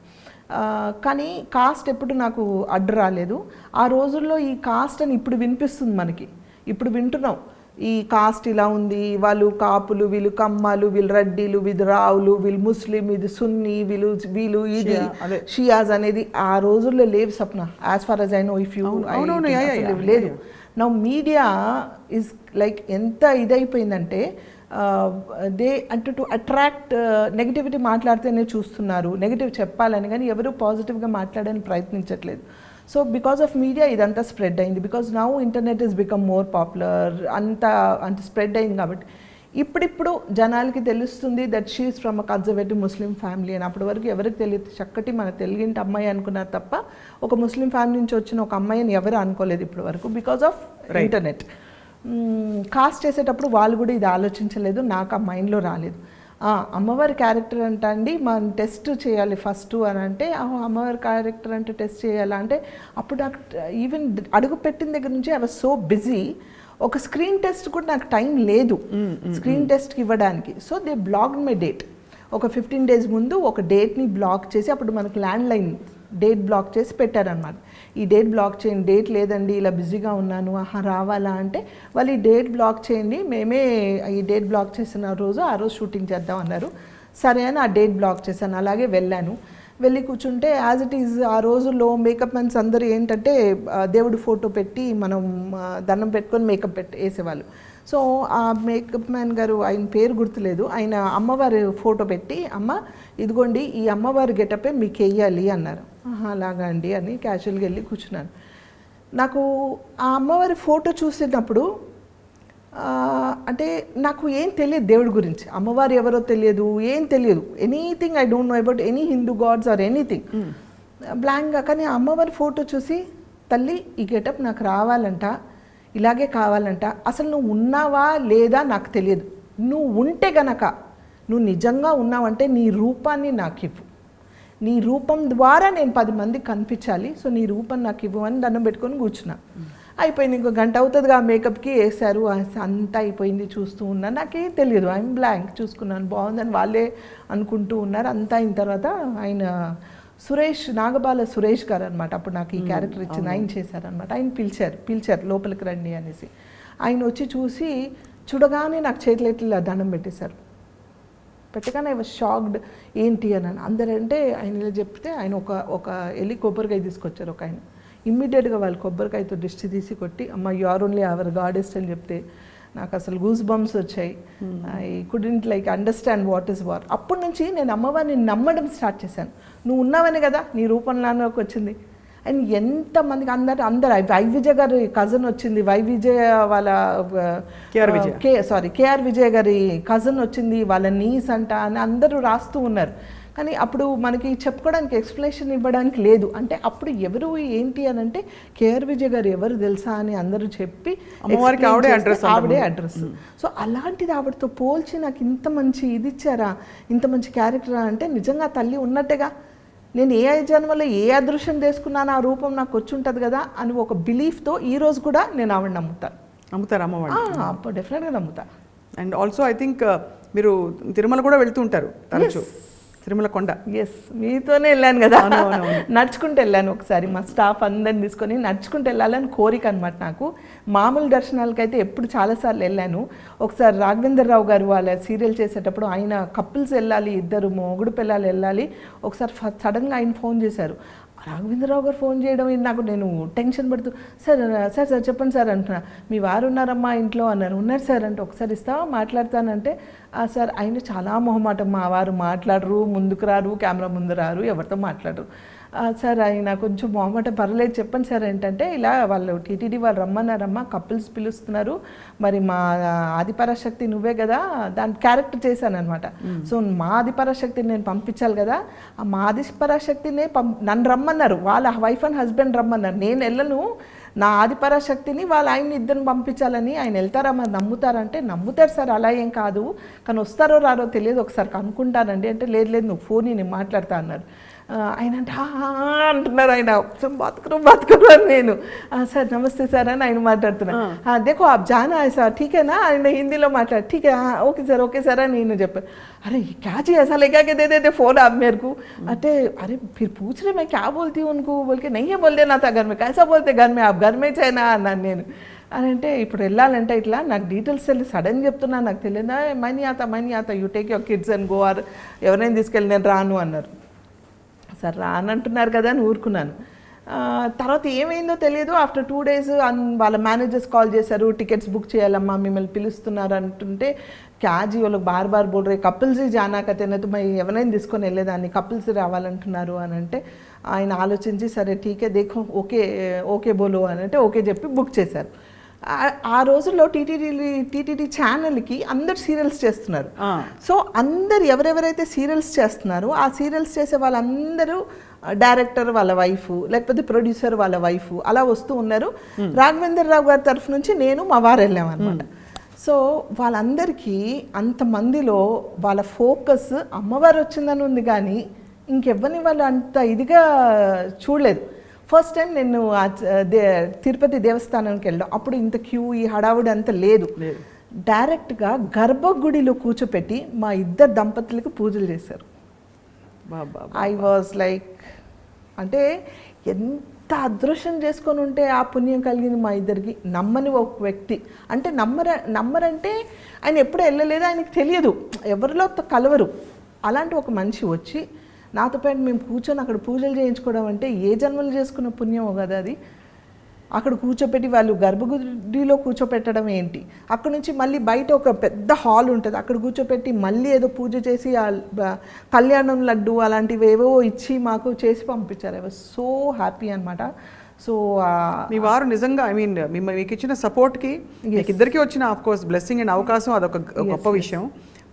కానీ కాస్ట్ ఎప్పుడు నాకు అడ్డు రాలేదు. ఆ రోజుల్లో ఈ కాస్ట్ అని ఇప్పుడు వినిపిస్తుంది మనకి, ఇప్పుడు వింటున్నాం ఈ కాస్ట్ ఇలా ఉంది, వాళ్ళు కాపులు, వీళ్ళు కమ్మాలు, వీళ్ళు రెడ్డిలు, వీళ్ళు రావులు, వీళ్ళు ముస్లిం, ఇది సున్నీ, వీళ్ళు ఇది షియాజ్ అనేది ఆ రోజుల్లో లేవు Sapna. As far as I know, if you లేదు. నౌ మీడియా ఇస్ లైక్ ఎంత ఇదైపోయిందంటే దే అంటే టు అట్రాక్ట్ నెగిటివిటీ మాట్లాడితేనే చూస్తున్నారు, నెగిటివ్ చెప్పాలని, కానీ ఎవరు పాజిటివ్గా మాట్లాడడానికి ప్రయత్నించట్లేదు. సో బికాస్ ఆఫ్ మీడియా ఇదంతా స్ప్రెడ్ అయింది, because now internet is become more popular, అంత స్ప్రెడ్ అయింది. కాబట్టి ఇప్పుడిప్పుడు జనాలకి తెలుస్తుంది that she is from a conservative Muslim family అని. అప్పటి వరకు ఎవరికి తెలియదు, చక్కటి మన తెలుగింటి అమ్మాయి అనుకున్నారు తప్ప ఒక ముస్లిం ఫ్యామిలీ నుంచి వచ్చిన ఒక అమ్మాయిని ఎవరు అనుకోలేదు ఇప్పటి వరకు, బికాస్ ఆఫ్ ఇంటర్నెట్. కాస్ట్ చేసేటప్పుడు వాళ్ళు కూడా ఇది ఆలోచించలేదు, నాకు ఆ మైండ్లో రాలేదు. అమ్మవారి క్యారెక్టర్ అంట అండి మనం టెస్ట్ చేయాలి ఫస్ట్ అని అంటే, అమ్మవారి క్యారెక్టర్ అంటే టెస్ట్ చేయాలా అంటే, అప్పుడు నాకు ఈవెన్ అడుగు పెట్టిన దగ్గర నుంచి ఐ వాజ్ సో బిజీ, ఒక స్క్రీన్ టెస్ట్ కూడా నాకు టైం లేదు స్క్రీన్ టెస్ట్కి ఇవ్వడానికి. So they blocked my date. ఒక 15 days ముందు ఒక డేట్ని బ్లాక్ చేసి, అప్పుడు మనకు ల్యాండ్లైన్ డేట్ బ్లాక్ చేసి పెట్టారనమాట. ఈ డేట్ బ్లాక్ చేయండి, డేట్ లేదండి ఇలా బిజీగా ఉన్నాను, రావాలా అంటే, వాళ్ళు ఈ డేట్ బ్లాక్ చేయండి, మేమే ఈ డేట్ బ్లాక్ చేసిన రోజు ఆ రోజు షూటింగ్ చేద్దాం అన్నారు. సరే అని ఆ డేట్ బ్లాక్ చేశాను. అలాగే వెళ్ళాను. వెళ్ళి కూర్చుంటే యాజ్ ఇట్ ఈజ్ ఆ రోజుల్లో మేకప్ మ్యాన్స్ అందరూ ఏంటంటే దేవుడు ఫోటో పెట్టి మనం దండం పెట్టుకొని మేకప్ వేసేవాళ్ళు. సో ఆ మేకప్ మ్యాన్ గారు, ఆయన పేరు గుర్తులేదు, ఆయన అమ్మవారి ఫోటో పెట్టి, అమ్మ ఇదిగోండి ఈ అమ్మవారి గెటపే మీకు వేయాలి అన్నారు. అలాగా అండి అని క్యాజువల్గా వెళ్ళి కూర్చున్నాను. నాకు ఆ అమ్మవారి ఫోటో చూసినప్పుడు అంటే నాకు ఏం తెలియదు దేవుడి గురించి, అమ్మవారు ఎవరో తెలియదు, ఏం తెలియదు, anything I don't know about any Hindu gods or anything, బ్లాంక్గా. కానీ ఆ అమ్మవారి ఫోటో చూసి, తల్లి ఈ గెటప్ నాకు రావాలంట, ఇలాగే కావాలంట, అసలు నువ్వు ఉన్నావా లేదా నాకు తెలియదు, నువ్వు ఉంటే గనక, నువ్వు నిజంగా ఉన్నావంటే నీ రూపాన్ని నాకు ఇవ్వు, నీ రూపం ద్వారా నేను 10 మందికి కనిపించాలి, సో నీ రూపం నాకు ఇవ్వు అని దండం పెట్టుకొని కూర్చున్నా. అయిపోయింది, ఇంకో గంట అవుతుందిగా మేకప్కి వేశారు, అంతా అయిపోయింది. చూస్తూ ఉన్నాను, నాకేం తెలియదు, ఐఎమ్ బ్లాంక్. చూసుకున్నాను బాగుందని వాళ్ళే అనుకుంటూ ఉన్నారు. అంతా అయిన తర్వాత ఆయన సురేష్, నాగబాల సురేష్ గారు అనమాట, అప్పుడు నాకు ఈ క్యారెక్టర్ ఇచ్చింది, ఆయన చేశారనమాట. ఆయన పిలిచారు లోపలికి రండి అనేసి. ఆయన వచ్చి చూసి చూడగానే నాకు చేతులు ఎట్లా దండం పెట్టేశారు. పెట్టగానే ఐ వాజ్ షాక్డ్, ఏంటి అని. అందరంటే ఆయన ఇలా చెప్తే ఆయన ఒక వెళ్ళి కొబ్బరికాయ తీసుకొచ్చారు ఒక ఆయన. ఇమ్మీడియట్గా వాళ్ళు కొబ్బరికాయతో దిష్టి తీసి కొట్టి, అమ్మ యు ఆర్ ఓన్లీ అవర్ గాడెస్ట్ అని చెప్తే నాకు అసలు గూస్ బంప్స్ వచ్చాయి. I couldn't like understand what is war. అప్పటి నుంచి నేను అమ్మవారిని నమ్మడం స్టార్ట్ చేశాను. నువ్వు ఉన్నావని కదా నీ రూపంలోకి వచ్చింది. అండ్ ఎంతమందికి అందరు వైవిజయ్ గారి కజిన్ వచ్చింది, వైవిజయ్ వాళ్ళ కేఆర్ విజయ్ గారి కజిన్ వచ్చింది, వాళ్ళ నీస్ అంట అని అందరూ రాస్తూ ఉన్నారు. కానీ అప్పుడు మనకి చెప్పుకోవడానికి ఎక్స్ప్లెనేషన్ ఇవ్వడానికి లేదు. అంటే అప్పుడు ఎవరు ఏంటి అని అంటే, కేఆర్ విజయ్ గారు ఎవరు తెలుసా అని అందరూ చెప్పి ఆవిడే అడ్రస్. సో అలాంటిది ఆవిడతో పోల్చి నాకు ఇంత మంచి ఇది ఇచ్చారా, ఇంత మంచి క్యారెక్టరా అంటే నిజంగా తల్లి ఉన్నట్టుగా, నేను ఏ జన్మలో ఏ అదృష్టం చేసుకున్నాను ఆ రూపం నాకు వచ్చి ఉంటుంది కదా అని ఒక బిలీఫ్తో ఈరోజు కూడా నేను ఆవిడ నమ్ముతారు అమ్మవాడు. డెఫినెట్గా నమ్ముతా. అండ్ ఆల్సో ఐ థింక్ మీరు తిరుమల కూడా వెళ్తూ ఉంటారు తరచు, తిరుమల కొండ. ఎస్, మీతోనే వెళ్ళాను కదా, నడుచుకుంటూ వెళ్ళాను. ఒకసారి మా స్టాఫ్ అందరిని తీసుకొని నడుచుకుంటూ వెళ్ళాలని కోరిక అనమాట నాకు. మామూలు దర్శనాలకైతే ఎప్పుడు చాలాసార్లు వెళ్ళాను. ఒకసారి రాఘవేంద్ర రావు గారు వాళ్ళ సీరియల్ చేసేటప్పుడు ఆయన కపుల్స్ వెళ్ళాలి, ఇద్దరు మొగుడు పిల్లలు వెళ్ళాలి. ఒకసారి సడన్గా ఆయన ఫోన్ చేశారు. రాఘవేంద్రరావు గారు ఫోన్ చేయడం నాకు, నేను టెన్షన్ పడుతూ, సార్ చెప్పండి సార్ అంటున్నా. మీ వారు ఉన్నారమ్మా ఇంట్లో అన్నారు. ఉన్నారు సార్ అంటే, ఒకసారి ఇస్తావా మాట్లాడతానంటే, సార్ ఆయన చాలా మొహమాటం, మా వారు మాట్లాడరు, ముందుకు రారు, కెమెరా ముందు రారు, ఎవరితో మాట్లాడరు సార్, ఆయన కొంచెం మొహమాటం, పర్లేదు చెప్పండి సార్ ఏంటంటే, ఇలా వాళ్ళు టీటీడీ వాళ్ళు రమ్మన్నారమ్మా, కపుల్స్ పిలుస్తున్నారు, మరి మా ఆదిపరాశక్తి నువ్వే కదా, దాని క్యారెక్టర్ చేశాను అనమాట. సో మా ఆదిపరాశక్తిని నేను పంపించాలి కదా, ఆ మా ఆదిపరాశక్తినే నన్ను రమ్మన్నారు, వాళ్ళ వైఫ్ అండ్ హస్బెండ్ రమ్మన్నారు, నేను వెళ్ళను, నా ఆదిపరాశక్తిని వాళ్ళ ఆయన్ని ఇద్దరిని పంపించాలని ఆయన వెళ్తారా మరి నమ్ముతారంటే నమ్ముతారు సార్, అలా ఏం కాదు, కానీ వస్తారో రారో తెలియదు, ఒకసారి కనుక్కుంటానండి అంటే లేదు లేదు నువ్వు ఫోన్ నేను మాట్లాడతా అన్నారు. ఆయన అంటే అంటున్నారు, ఆయన బతుకురు అని నేను సార్ నమస్తే సార్ అని ఆయన మాట్లాడుతున్నా. దేఖో ఆప్ జానా హై సార్ ఠీకేనా, ఆయన హిందీలో మాట్లాడు ఠీకే ఓకే సార్ అని నేను చెప్పాను. अरे क्या चाहिए ऐसा लेकर के दे देते फ़ोन आप मेरे को, अरे अरे फिर पूछ रहे मैं क्या बोलती हूँ उनको, बोल के नहीं है बोल देना था घर में, कैसा बोलते घर में आप घर में చేయనా అన్నాను నేను. అని అంటే ఇప్పుడు వెళ్ళాలంటే ఇట్లా నాకు డీటెయిల్స్ తెలియదు, సడన్ చెప్తున్నా నాకు తెలియదా, మనీ ఆత you take your kids and go, or ఎవరైనా తీసుకెళ్ళి నేను రాను అన్నారు. సరే రానంటున్నారు కదా అని ఊరుకున్నాను. తర్వాత ఏమైందో తెలియదు. ఆఫ్టర్ 2 days వాళ్ళ మేనేజర్స్ కాల్ చేశారు, టికెట్స్ బుక్ చేయాలమ్మా మిమ్మల్ని పిలుస్తున్నారు అంటుంటే క్యాజీ వాళ్ళకి బార్ బోల్ రే కపుల్స్ జానా కతేనైతే మరి ఎవరైనా తీసుకొని వెళ్ళేదాన్ని, కపుల్స్ రావాలంటున్నారు అని అంటే ఆయన ఆలోచించి సరే ఠీకే దేఖో ఓకే బోలో అని అంటే ఓకే చెప్పి బుక్ చేశారు. ఆ రోజుల్లో టీటీడీ ఛానల్కి అందరు సీరియల్స్ చేస్తున్నారు. సో అందరు ఎవరెవరైతే సీరియల్స్ చేస్తున్నారో ఆ సీరియల్స్ చేసే వాళ్ళందరూ డైరెక్టర్ వాళ్ళ వైఫ్ లేకపోతే ప్రొడ్యూసర్ వాళ్ళ వైఫ్ అలా వస్తూ ఉన్నారు. రాఘవేంద్ర రావు గారి తరఫు నుంచి నేను మా వారు వెళ్ళామన్నమాట. సో వాళ్ళందరికీ అంతమందిలో వాళ్ళ ఫోకస్ అమ్మవారు వచ్చిందని ఉంది కానీ ఇంకెవ్వరిని వాళ్ళు అంత ఇదిగా చూడలేదు. ఫస్ట్ టైం నేను తిరుపతి దేవస్థానానికి వెళ్ళాం, అప్పుడు ఇంత క్యూ ఈ హడావుడి అంత లేదు. డైరెక్ట్గా గర్భగుడిలో కూర్చోపెట్టి మా ఇద్దరు దంపతులకు పూజలు చేశారు. ఐ వాజ్ లైక్ అంటే ఎంత అదృష్టం చేసుకొని ఉంటే ఆ పుణ్యం కలిగింది మా ఇద్దరికి. నమ్మని ఒక వ్యక్తి అంటే నమ్మరంటే ఆయన ఎప్పుడు వెళ్ళలేదు, ఆయనకి తెలియదు, ఎవరిలో కలవరు. అలాంటి ఒక మనిషి వచ్చి నాతో పాటు మేము కూర్చొని అక్కడ పూజలు చేయించుకోవడం అంటే ఏ జన్మలు చేసుకున్న పుణ్యం కదా అది. అక్కడ కూర్చోపెట్టి వాళ్ళు గర్భగుడిలో కూర్చోపెట్టడం ఏంటి, అక్కడ నుంచి మళ్ళీ బయట ఒక పెద్ద హాల్ ఉంటుంది, అక్కడ కూర్చోపెట్టి మళ్ళీ ఏదో పూజ చేసి కళ్యాణం లడ్డు అలాంటివి ఏవో ఇచ్చి మాకు చేసి పంపించారు. ఐ వాజ్ సో హ్యాపీ అనమాట. సో మీ వారు నిజంగా ఐ మీన్ మీకు ఇచ్చిన సపోర్ట్కి మీకు ఇద్దరికి వచ్చిన ఆఫ్ కోర్స్ బ్లెస్సింగ్ అండ్ అవకాశం అదొక గొప్ప విషయం.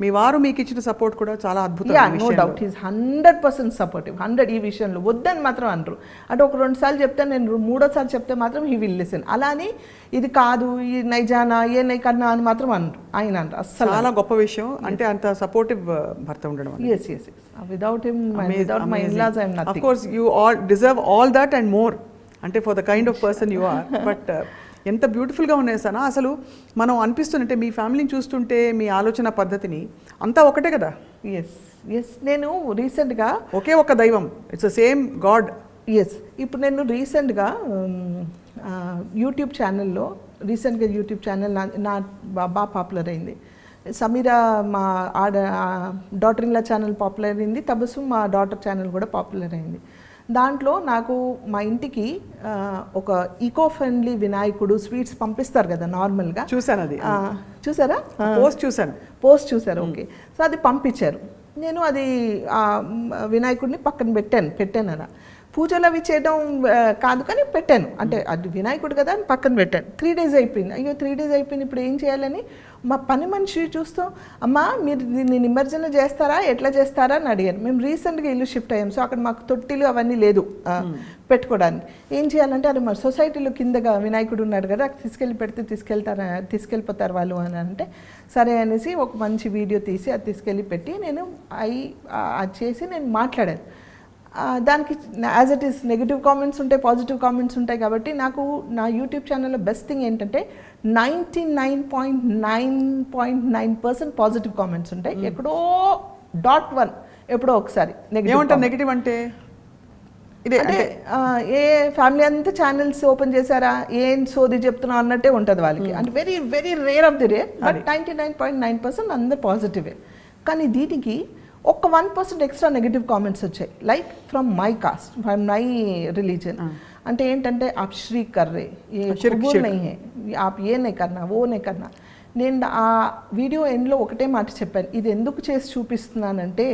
మీ వారు మీకు ఇచ్చిన సపోర్ట్ కూడా చాలా అద్భుతం. No doubt is 100% supportive. 100 ఈ విషయంలో వద్దని మాత్రం అనరు. అంటే ఒక 2 సార్లు చెప్తే నేను 3వ సారి చెప్తే మాత్రం హీ విల్ లిసన్. అలాని ఇది కాదు ఈ నైజానా ఏ నై కన్నా అని మాత్రం అనరు, ఆయన అనరు అస్సలు. చాలా గొప్ప విషయం అంటే అంత సపోర్టివ్ భర్త ఉండడం. yes without him without my in-laws I am nothing. Of course you all deserve all that and more అంటే for the kind of person you are. but ఎంత బ్యూటిఫుల్గా ఉన్నాయి సనా. అసలు మనం అనిపిస్తుంటే మీ ఫ్యామిలీని చూస్తుంటే మీ ఆలోచన పద్ధతిని అంతా ఒకటే కదా. ఎస్ నేను రీసెంట్గా ఒకే ఒక దైవం, ఇట్స్ ద సేమ్ గాడ్. ఇప్పుడు నేను రీసెంట్గా యూట్యూబ్ ఛానల్లో యూట్యూబ్ ఛానల్ నా బాగా పాపులర్ అయింది. సమీరా మా daughter in law channel popular అయింది, తబస్సు మా డాటర్ ఛానల్ కూడా పాపులర్ అయింది. దాంట్లో నాకు మా ఇంటికి ఒక ఈకో ఫ్రెండ్లీ వినాయకుడు స్వీట్స్ పంపిస్తారు కదా నార్మల్గా. చూసాను, అది చూసారా? పోస్ట్ చూసారు. ఓకే. సో అది పంపించారు. నేను అది వినాయకుడిని పక్కన పెట్టాను అలా. పూజలు అవి చేయడం కాదు కానీ పెట్టాను, అంటే అది వినాయకుడు కదా అని పక్కన పెట్టాను. 3 days అయిపోయింది. అయ్యో 3 days అయిపోయింది, ఇప్పుడు ఏం చేయాలని మా పని మనిషి చూస్తూ అమ్మా మీరు దీన్ని నిమజ్జన చేస్తారా ఎట్లా చేస్తారా అని అడిగాను. మేము రీసెంట్గా ఇల్లు షిఫ్ట్ అయ్యాం, సో అక్కడ మాకు తొట్టిలు అవన్నీ లేదు పెట్టుకోవడానికి. ఏం చేయాలంటే అది మరి సొసైటీలో కిందగా వినాయకుడు ఉన్నాడు కదా తీసుకెళ్ళి పెడితే తీసుకెళ్ళిపోతారు వాళ్ళు అని అంటే సరే అనేసి ఒక మంచి వీడియో తీసి అది తీసుకెళ్ళి పెట్టి నేను అది చేసి నేను మాట్లాడాను. దానికి as it is negative comments ఉంటాయి, పాజిటివ్ కామెంట్స్ ఉంటాయి. కాబట్టి నాకు నా యూట్యూబ్ ఛానల్లో బెస్ట్ థింగ్ ఏంటంటే 99.9% పాజిటివ్ కామెంట్స్ ఉంటాయి. ఎక్కడో 0.1 ఎప్పుడో ఒకసారి నెగిటివ్ అంటే ఇదే అంటే ఏ ఫ్యామిలీ అంతా ఛానల్స్ ఓపెన్ చేశారా ఏం సోది చెప్తున్నా అన్నట్టే ఉంటుంది వాళ్ళకి. అంటే very very rare of the rare. But 99.9% అందరు పాజిటివే. కానీ దీనికి ఒక 1% ఎక్స్ట్రా నెగిటివ్ కామెంట్స్ వచ్చాయి. Like from my cast, from my religion. అంటే ఏంటంటే आप श्रीक कर रहे, ये कबूल नहीं है, आप ये नहीं करना वो नहीं करना. నేను ఆ వీడియో ఎండ్లో ఒకటే మాట చెప్పాను, ఇది ఎందుకు చేసి చూపిస్తున్నానంటే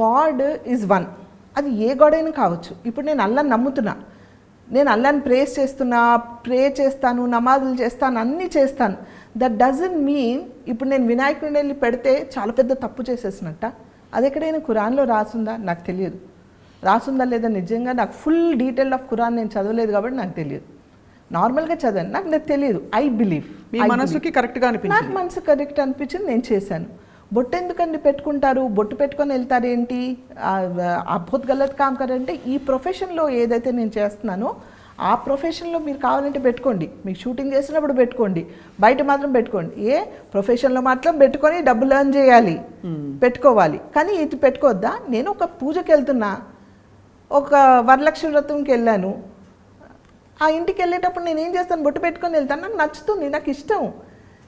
గాడ్ ఈజ్ వన్. అది ఏ గాడ్ అయినా కావచ్చు. ఇప్పుడు నేను అల్లాని నమ్ముతున్నా, నేను అల్లాని ప్రే చేస్తాను, నమాజులు చేస్తాను, అన్నీ చేస్తాను. దట్ డజంట్ మీన్ ఇప్పుడు నేను వినాయకుడిని వెళ్ళి పెడితే చాలా పెద్ద తప్పు చేసేసినట్ట. అది ఎక్కడైనా ఖురాన్లో రాసుందా నాకు తెలియదు. రాసుందా లేదా నిజంగా నాకు ఫుల్ డీటెయిల్ ఆఫ్ ఖురాన్ నేను చదవలేదు కాబట్టి నాకు తెలియదు. నార్మల్గా చదివాను, నాకు తెలియదు. ఐ బిలీవ్ మీ మనసుకి కరెక్ట్గా నాకు అనిపించింది. మనసు కరెక్ట్ అనిపించింది, నేను చేశాను. బొట్టు ఎందుకండి పెట్టుకుంటారు, బొట్టు పెట్టుకొని వెళ్తారు ఏంటి, అద్భుత్ గలత్ కామ్ కరంటే ఈ ప్రొఫెషన్లో ఏదైతే నేను చేస్తున్నానో ఆ ప్రొఫెషన్లో మీరు కావాలంటే పెట్టుకోండి, మీకు షూటింగ్ చేసినప్పుడు పెట్టుకోండి, బయట మాత్రం పెట్టుకోండి. ఏ ప్రొఫెషన్లో మాత్రం పెట్టుకొని డబ్బులు ఎర్న్ చేయాలి, పెట్టుకోవాలి. కానీ ఇది పెట్టుకోవద్దా? నేను ఒక పూజకి వెళ్తున్నా, ఒక వరలక్ష్మి వ్రతంకి వెళ్ళాను, ఆ ఇంటికి వెళ్ళేటప్పుడు నేను ఏం చేస్తాను, బొట్టు పెట్టుకొని వెళ్తాను, నాకు నచ్చుతుంది, నాకు ఇష్టం,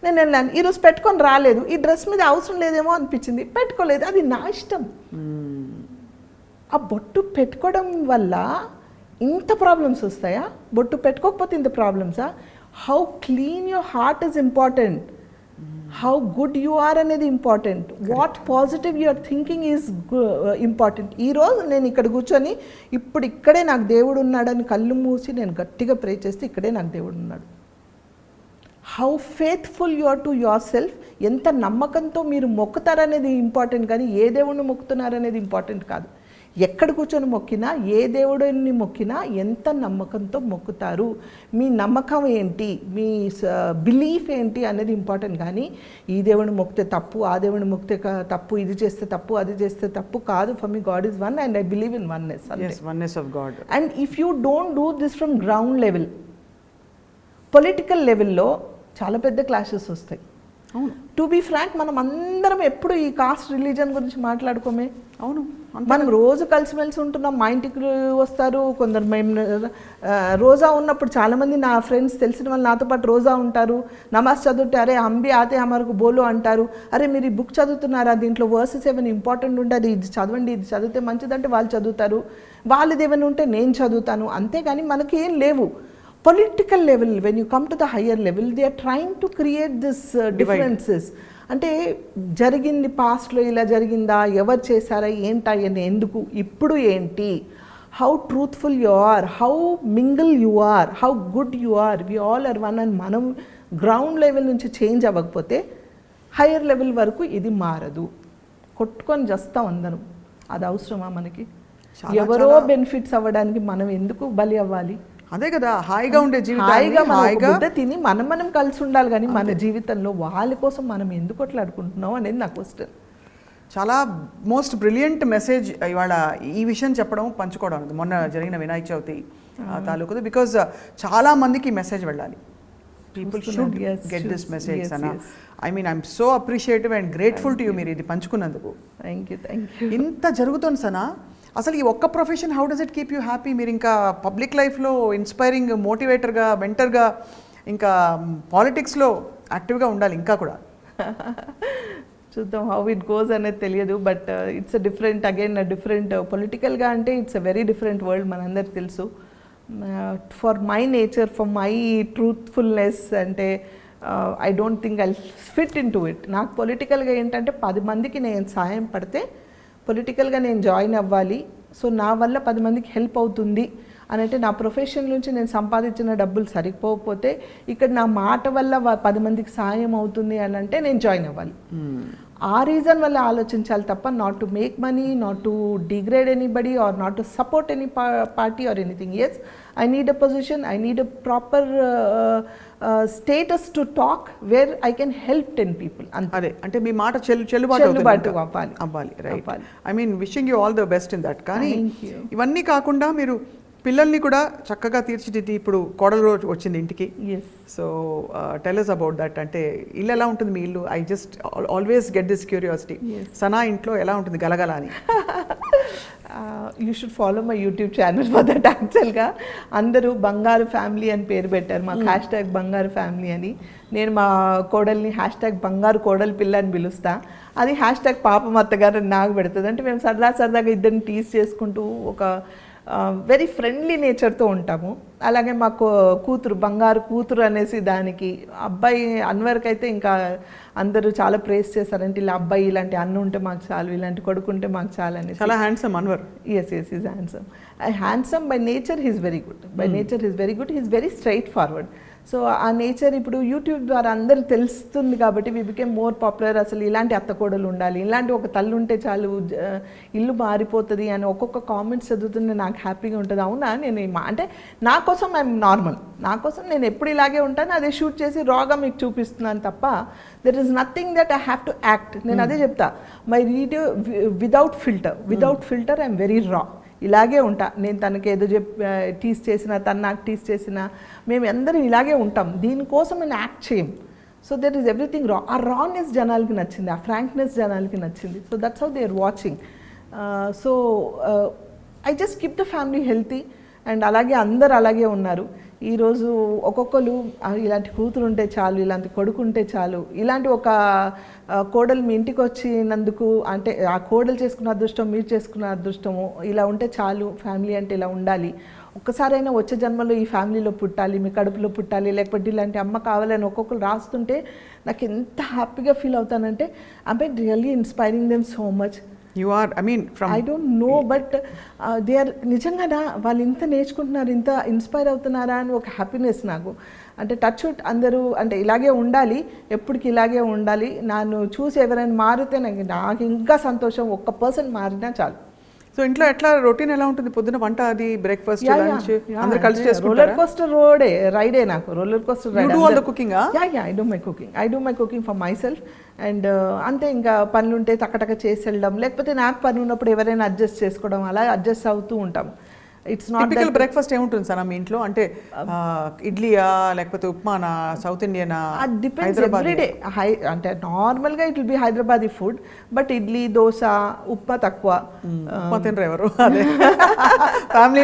నేను వెళ్ళాను. ఈరోజు పెట్టుకొని రాలేదు, ఈ డ్రెస్ మీద అవసరం లేదేమో అనిపించింది, పెట్టుకోలేదు, అది నా ఇష్టం. ఆ బొట్టు పెట్టుకోవడం వల్ల ఇంత ప్రాబ్లమ్స్ వస్తాయా? బొట్టు పెట్టుకోకపోతే ఇంత ప్రాబ్లమ్సా? How clean your heart is important, how good you are అనేది important, what positive your thinking is important. ఈరోజు నేను ఇక్కడ కూర్చొని ఇప్పుడు ఇక్కడే నాకు దేవుడు ఉన్నాడని కళ్ళు మూసి నేను గట్టిగా ప్రే చేస్తే ఇక్కడే నాకు దేవుడు ఉన్నాడు. How faithful you are to your self, ఎంత నమ్మకంతో మీరు మొక్కుతారనేది ఇంపార్టెంట్, కానీ ఏ దేవుడిని మొక్కుతున్నారనేది ఇంపార్టెంట్ కాదు. ఎక్కడ కూర్చొని మొక్కినా, ఏ దేవుడిని మొక్కినా ఎంత నమ్మకంతో మొక్కుతారు, మీ నమ్మకం ఏంటి, మీ బిలీఫ్ ఏంటి అనేది ఇంపార్టెంట్. కానీ ఈ దేవుడిని మొక్కితే తప్పు, ఆ దేవుడిని మొక్కితే తప్పు, ఇది చేస్తే తప్పు, అది చేస్తే తప్పు కాదు. For me God is one and I believe in oneness. Oneness of God. And if you don't do this from ground level, political లెవెల్లో చాలా పెద్ద క్లాషెస్ వస్తాయి. అవును, టు బీ ఫ్రాంక్, మనం అందరం ఎప్పుడు ఈ కాస్ట్ రిలీజన్ గురించి మాట్లాడుకోమే. అవును, మనం రోజు కలిసిమెలిసి ఉంటున్నాం, మా ఇంటికి వస్తారు కొందరు. మేము రోజా ఉన్నప్పుడు చాలామంది నా ఫ్రెండ్స్ తెలిసిన వాళ్ళు నాతో పాటు రోజా ఉంటారు, నమాజ్ చదువుతే అరే అంబి ఆతే హమారకు బోలో అంటారు. అరే మీరు ఈ బుక్ చదువుతున్నారా, దీంట్లో వర్సెస్ ఏమైనా ఇంపార్టెంట్ ఉంటుంది, ఇది చదవండి, ఇది చదివితే మంచిదంటే వాళ్ళు చదువుతారు, వాళ్ళది ఏమైనా ఉంటే నేను చదువుతాను. అంతేగాని మనకి ఏం లేవు. Political level, when you come to the higher level, they are trying to create this differences. అంటే జరిగింది పాస్ట్లో ఇలా జరిగిందా, ఎవరు చేశారా, ఏంటా, ఎందుకు, ఇప్పుడు ఏంటి, how truthful you are, how mingle you are, how good you are, we all are one. And మనం గ్రౌండ్ లెవెల్ నుంచి చేంజ్ అవ్వకపోతే హయ్యర్ లెవెల్ వరకు ఇది మారదు. కొట్టుకొని చేస్తాం అందరం, అది అవసరమా మనకి? ఎవరో బెనిఫిట్స్ అవ్వడానికి మనం ఎందుకు బలి అవ్వాలి? అదే కదా హాయిగా ఉండే జీవితం, హాయిగా తిని మనం కలిసి ఉండాలి. కానీ మన జీవితంలో వాళ్ళ కోసం మనం ఎందుకు అట్లాడుకుంటున్నాం అనేది నా క్వశ్చన్. చాలా మోస్ట్ బ్రిలియంట్ మెసేజ్ ఇవాళ ఈ విషయం చెప్పడం, పంచుకోవడం అనేది మొన్న జరిగిన వినాయక చవితి తాలూకు. బికాజ్ చాలా మందికి మెసేజ్ వెళ్ళాలి, people should get this message అన్న. I mean I'm so appreciative and grateful to you మీరు ఇది పంచుకున్నందుకు. Thank you. ఇంత జరుగుతుంది సనా, అసలు ఈ ఒక్క profession how does it keep you happy? మీరు ఇంకా పబ్లిక్ లైఫ్లో ఇన్స్పైరింగ్ మోటివేటర్గా, మెంటర్గా, ఇంకా పాలిటిక్స్లో యాక్టివ్గా ఉండాలి ఇంకా కూడా. చూద్దాం హౌ ఇట్ గోస్ అనేది తెలియదు. But it's different, again different పొలిటికల్గా అంటే it's a very different world, మనందరికి తెలుసు. For my nature, for my truthfulness అంటే I don't think I fit in to it. నాకు పొలిటికల్గా ఏంటంటే 10 మందికి నేను సాయం పడితే పొలిటికల్గా నేను జాయిన్ అవ్వాలి. సో నా వల్ల 10 మందికి హెల్ప్ అవుతుంది అని అంటే, నా ప్రొఫెషన్ నుంచి నేను సంపాదించిన డబ్బులు సరిపోకపోతే ఇక్కడ నా మాట వల్ల 10 మందికి సాయం అవుతుంది అని అంటే నేను జాయిన్ అవ్వాలి. ఆ రీజన్ వల్ల ఆలోచించాలి తప్ప not to make money, not to degrade anybody or not to support any party or anything. Yes, I need a position, I need a proper status to talk where I can help 10 people. అదే అంటే మీ మాట చెల్లుబాటు అవ్వాలి. Right. I mean wishing you all the best in that. కానీ ఇవన్నీ కాకుండా మీరు పిల్లల్ని కూడా చక్కగా తీర్చిదిద్ది ఇప్పుడు కోడలు రోజు వచ్చింది ఇంటికి. So tell us about that. అంటే ఇల్లు ఎలా ఉంటుంది మీ ఇల్లు? I just always get this curiosity. Sana ఇంట్లో ఎలా ఉంటుంది గలగల అని? You should follow my YouTube channel for that. యాక్చువల్గా అందరూ బంగారు ఫ్యామిలీ అని పేరు పెట్టారు మాకు, హ్యాష్ట్యాగ్ బంగారు ఫ్యామిలీ అని. నేను మా కోడల్ని హ్యాష్ట్యాగ్ బంగారు కోడలి పిల్ల అని పిలుస్తా. అది హ్యాష్ట్యాగ్ పాపం అత్తగారు అని నాకు పెడుతుంది. అంటే మేము సరదాగా ఇద్దరిని టీజ్ చేసుకుంటూ ఒక వెరీ ఫ్రెండ్లీ నేచర్తో ఉంటాము. అలాగే మాకు కూతురు, బంగారు కూతురు అనేసి దానికి. అబ్బాయి అన్వర్కి అయితే ఇంకా అందరూ చాలా ప్రేస్ చేశారంటే, ఇలా అబ్బాయి ఇలాంటి అన్న ఉంటే మాకు చాలు, ఇలాంటి కొడుకు ఉంటే మాకు చాలు అనేసి. చాలా handsome Anwar. Yes, is handsome. Handsome by nature, he's very good. By nature he's very good. He's very straight forward. So ఆ నేచర్ ఇప్పుడు యూట్యూబ్ ద్వారా అందరు తెలుస్తుంది కాబట్టి వి బికేమ్ మోర్ పాపులర్. అసలు ఇలాంటి అత్తకోడలు ఉండాలి, ఇలాంటి ఒక తల్లి ఉంటే చాలు ఇల్లు మారిపోతుంది అని ఒక్కొక్క కామెంట్స్ చదువుతుంటే నాకు హ్యాపీగా ఉంటుంది. అవునా, నేను అంటే నా కోసం ఐఎమ్ నార్మల్, నా కోసం నేను ఎప్పుడు ఇలాగే ఉంటాను, అదే షూట్ చేసి రాగా మీకు చూపిస్తున్నాను తప్ప there is nothing that I have to act. నేను అదే చెప్తా, my video without filter I'm very రా. ఇలాగే ఉంటా నేను. తనకి ఏదో టీస్ చేసినా, తను నాకు టీస్ చేసినా, మేము అందరం ఇలాగే ఉంటాం. దీనికోసం నేను యాక్ట్ చేయం. సో దట్ ఈస్ ఎవ్రీథింగ్ రా. ఆ రానెస్ జనాలకి నచ్చింది, ఆ ఫ్రాంక్నెస్ జనాలకి నచ్చింది. So that's how they are watching. So I just keep the family healthy and అలాగే అందరు అలాగే ఉన్నారు. ఈరోజు ఒక్కొక్కరు ఇలాంటి కూతురు ఉంటే చాలు, ఇలాంటి కొడుకు ఉంటే చాలు, ఇలాంటి ఒక కోడలు మీ ఇంటికి వచ్చినందుకు, అంటే ఆ కోడలు చేసుకున్న అదృష్టం, మీరు చేసుకున్న అదృష్టము, ఇలా ఉంటే చాలు, ఫ్యామిలీ అంటే ఇలా ఉండాలి, ఒక్కసారైనా వచ్చే జన్మలో ఈ ఫ్యామిలీలో పుట్టాలి, మీ కడుపులో పుట్టాలి, లేకపోతే ఇలాంటి అమ్మ కావాలని ఒక్కొక్కరు రాస్తుంటే నాకు ఎంత హ్యాపీగా ఫీల్ అవుతానంటే I really inspiring them so much. You are, I mean from I don't know but they are నిజంగా వాళ్ళు ఇంత నేర్చుకుంటున్నారు, ఇంత ఇన్స్పైర్ అవుతున్నారా అని ఒక హ్యాపీనెస్ నాకు. అంటే టచ్ వుడ్ అందరూ అంటే ఇలాగే ఉండాలి, ఎప్పటికి ఇలాగే ఉండాలి. నన్ను చూసి ఎవరైనా మారితే నాకు ఇంకా సంతోషం. ఒక్క పర్సన్ మారినా చాలు. సో ఇంట్లో ఎట్లా రొటీన్ ఎలా ఉంటుంది? పొద్దున వంట, అది బ్రేక్ఫాస్ట్, లంచ్ అందరూ కలిసి చేసుకుంటారా? రోలర్ కోస్టర్ రైడే నాకు. Roller coaster ride. You do all the cooking? I do my cooking for my self. And అంతే, ఇంకా పనులు ఉంటే టకటక చేసి వెళ్ళడం, లేకపోతే నాకు పని ఉన్నప్పుడు ఎవరైనా అడ్జస్ట్ చేసుకోవడం, అలా అడ్జస్ట్ అవుతూ ఉంటాం. ఇట్స్ నాట్ టిపికల్ బ్రేక్ఫాస్ట్ ఏముంటుంది సార్ మీ ఇంట్లో? అంటే ఇడ్లీయా, లేకపోతే ఉప్మానా, సౌత్ ఇండియనా? Depends every day. అంటే నార్మల్గా it will be Hyderabadi food, but idli, dosa, upma తక్కువ. ఉప్మా తినరు ఎవరు? అదే ఫ్యామిలీ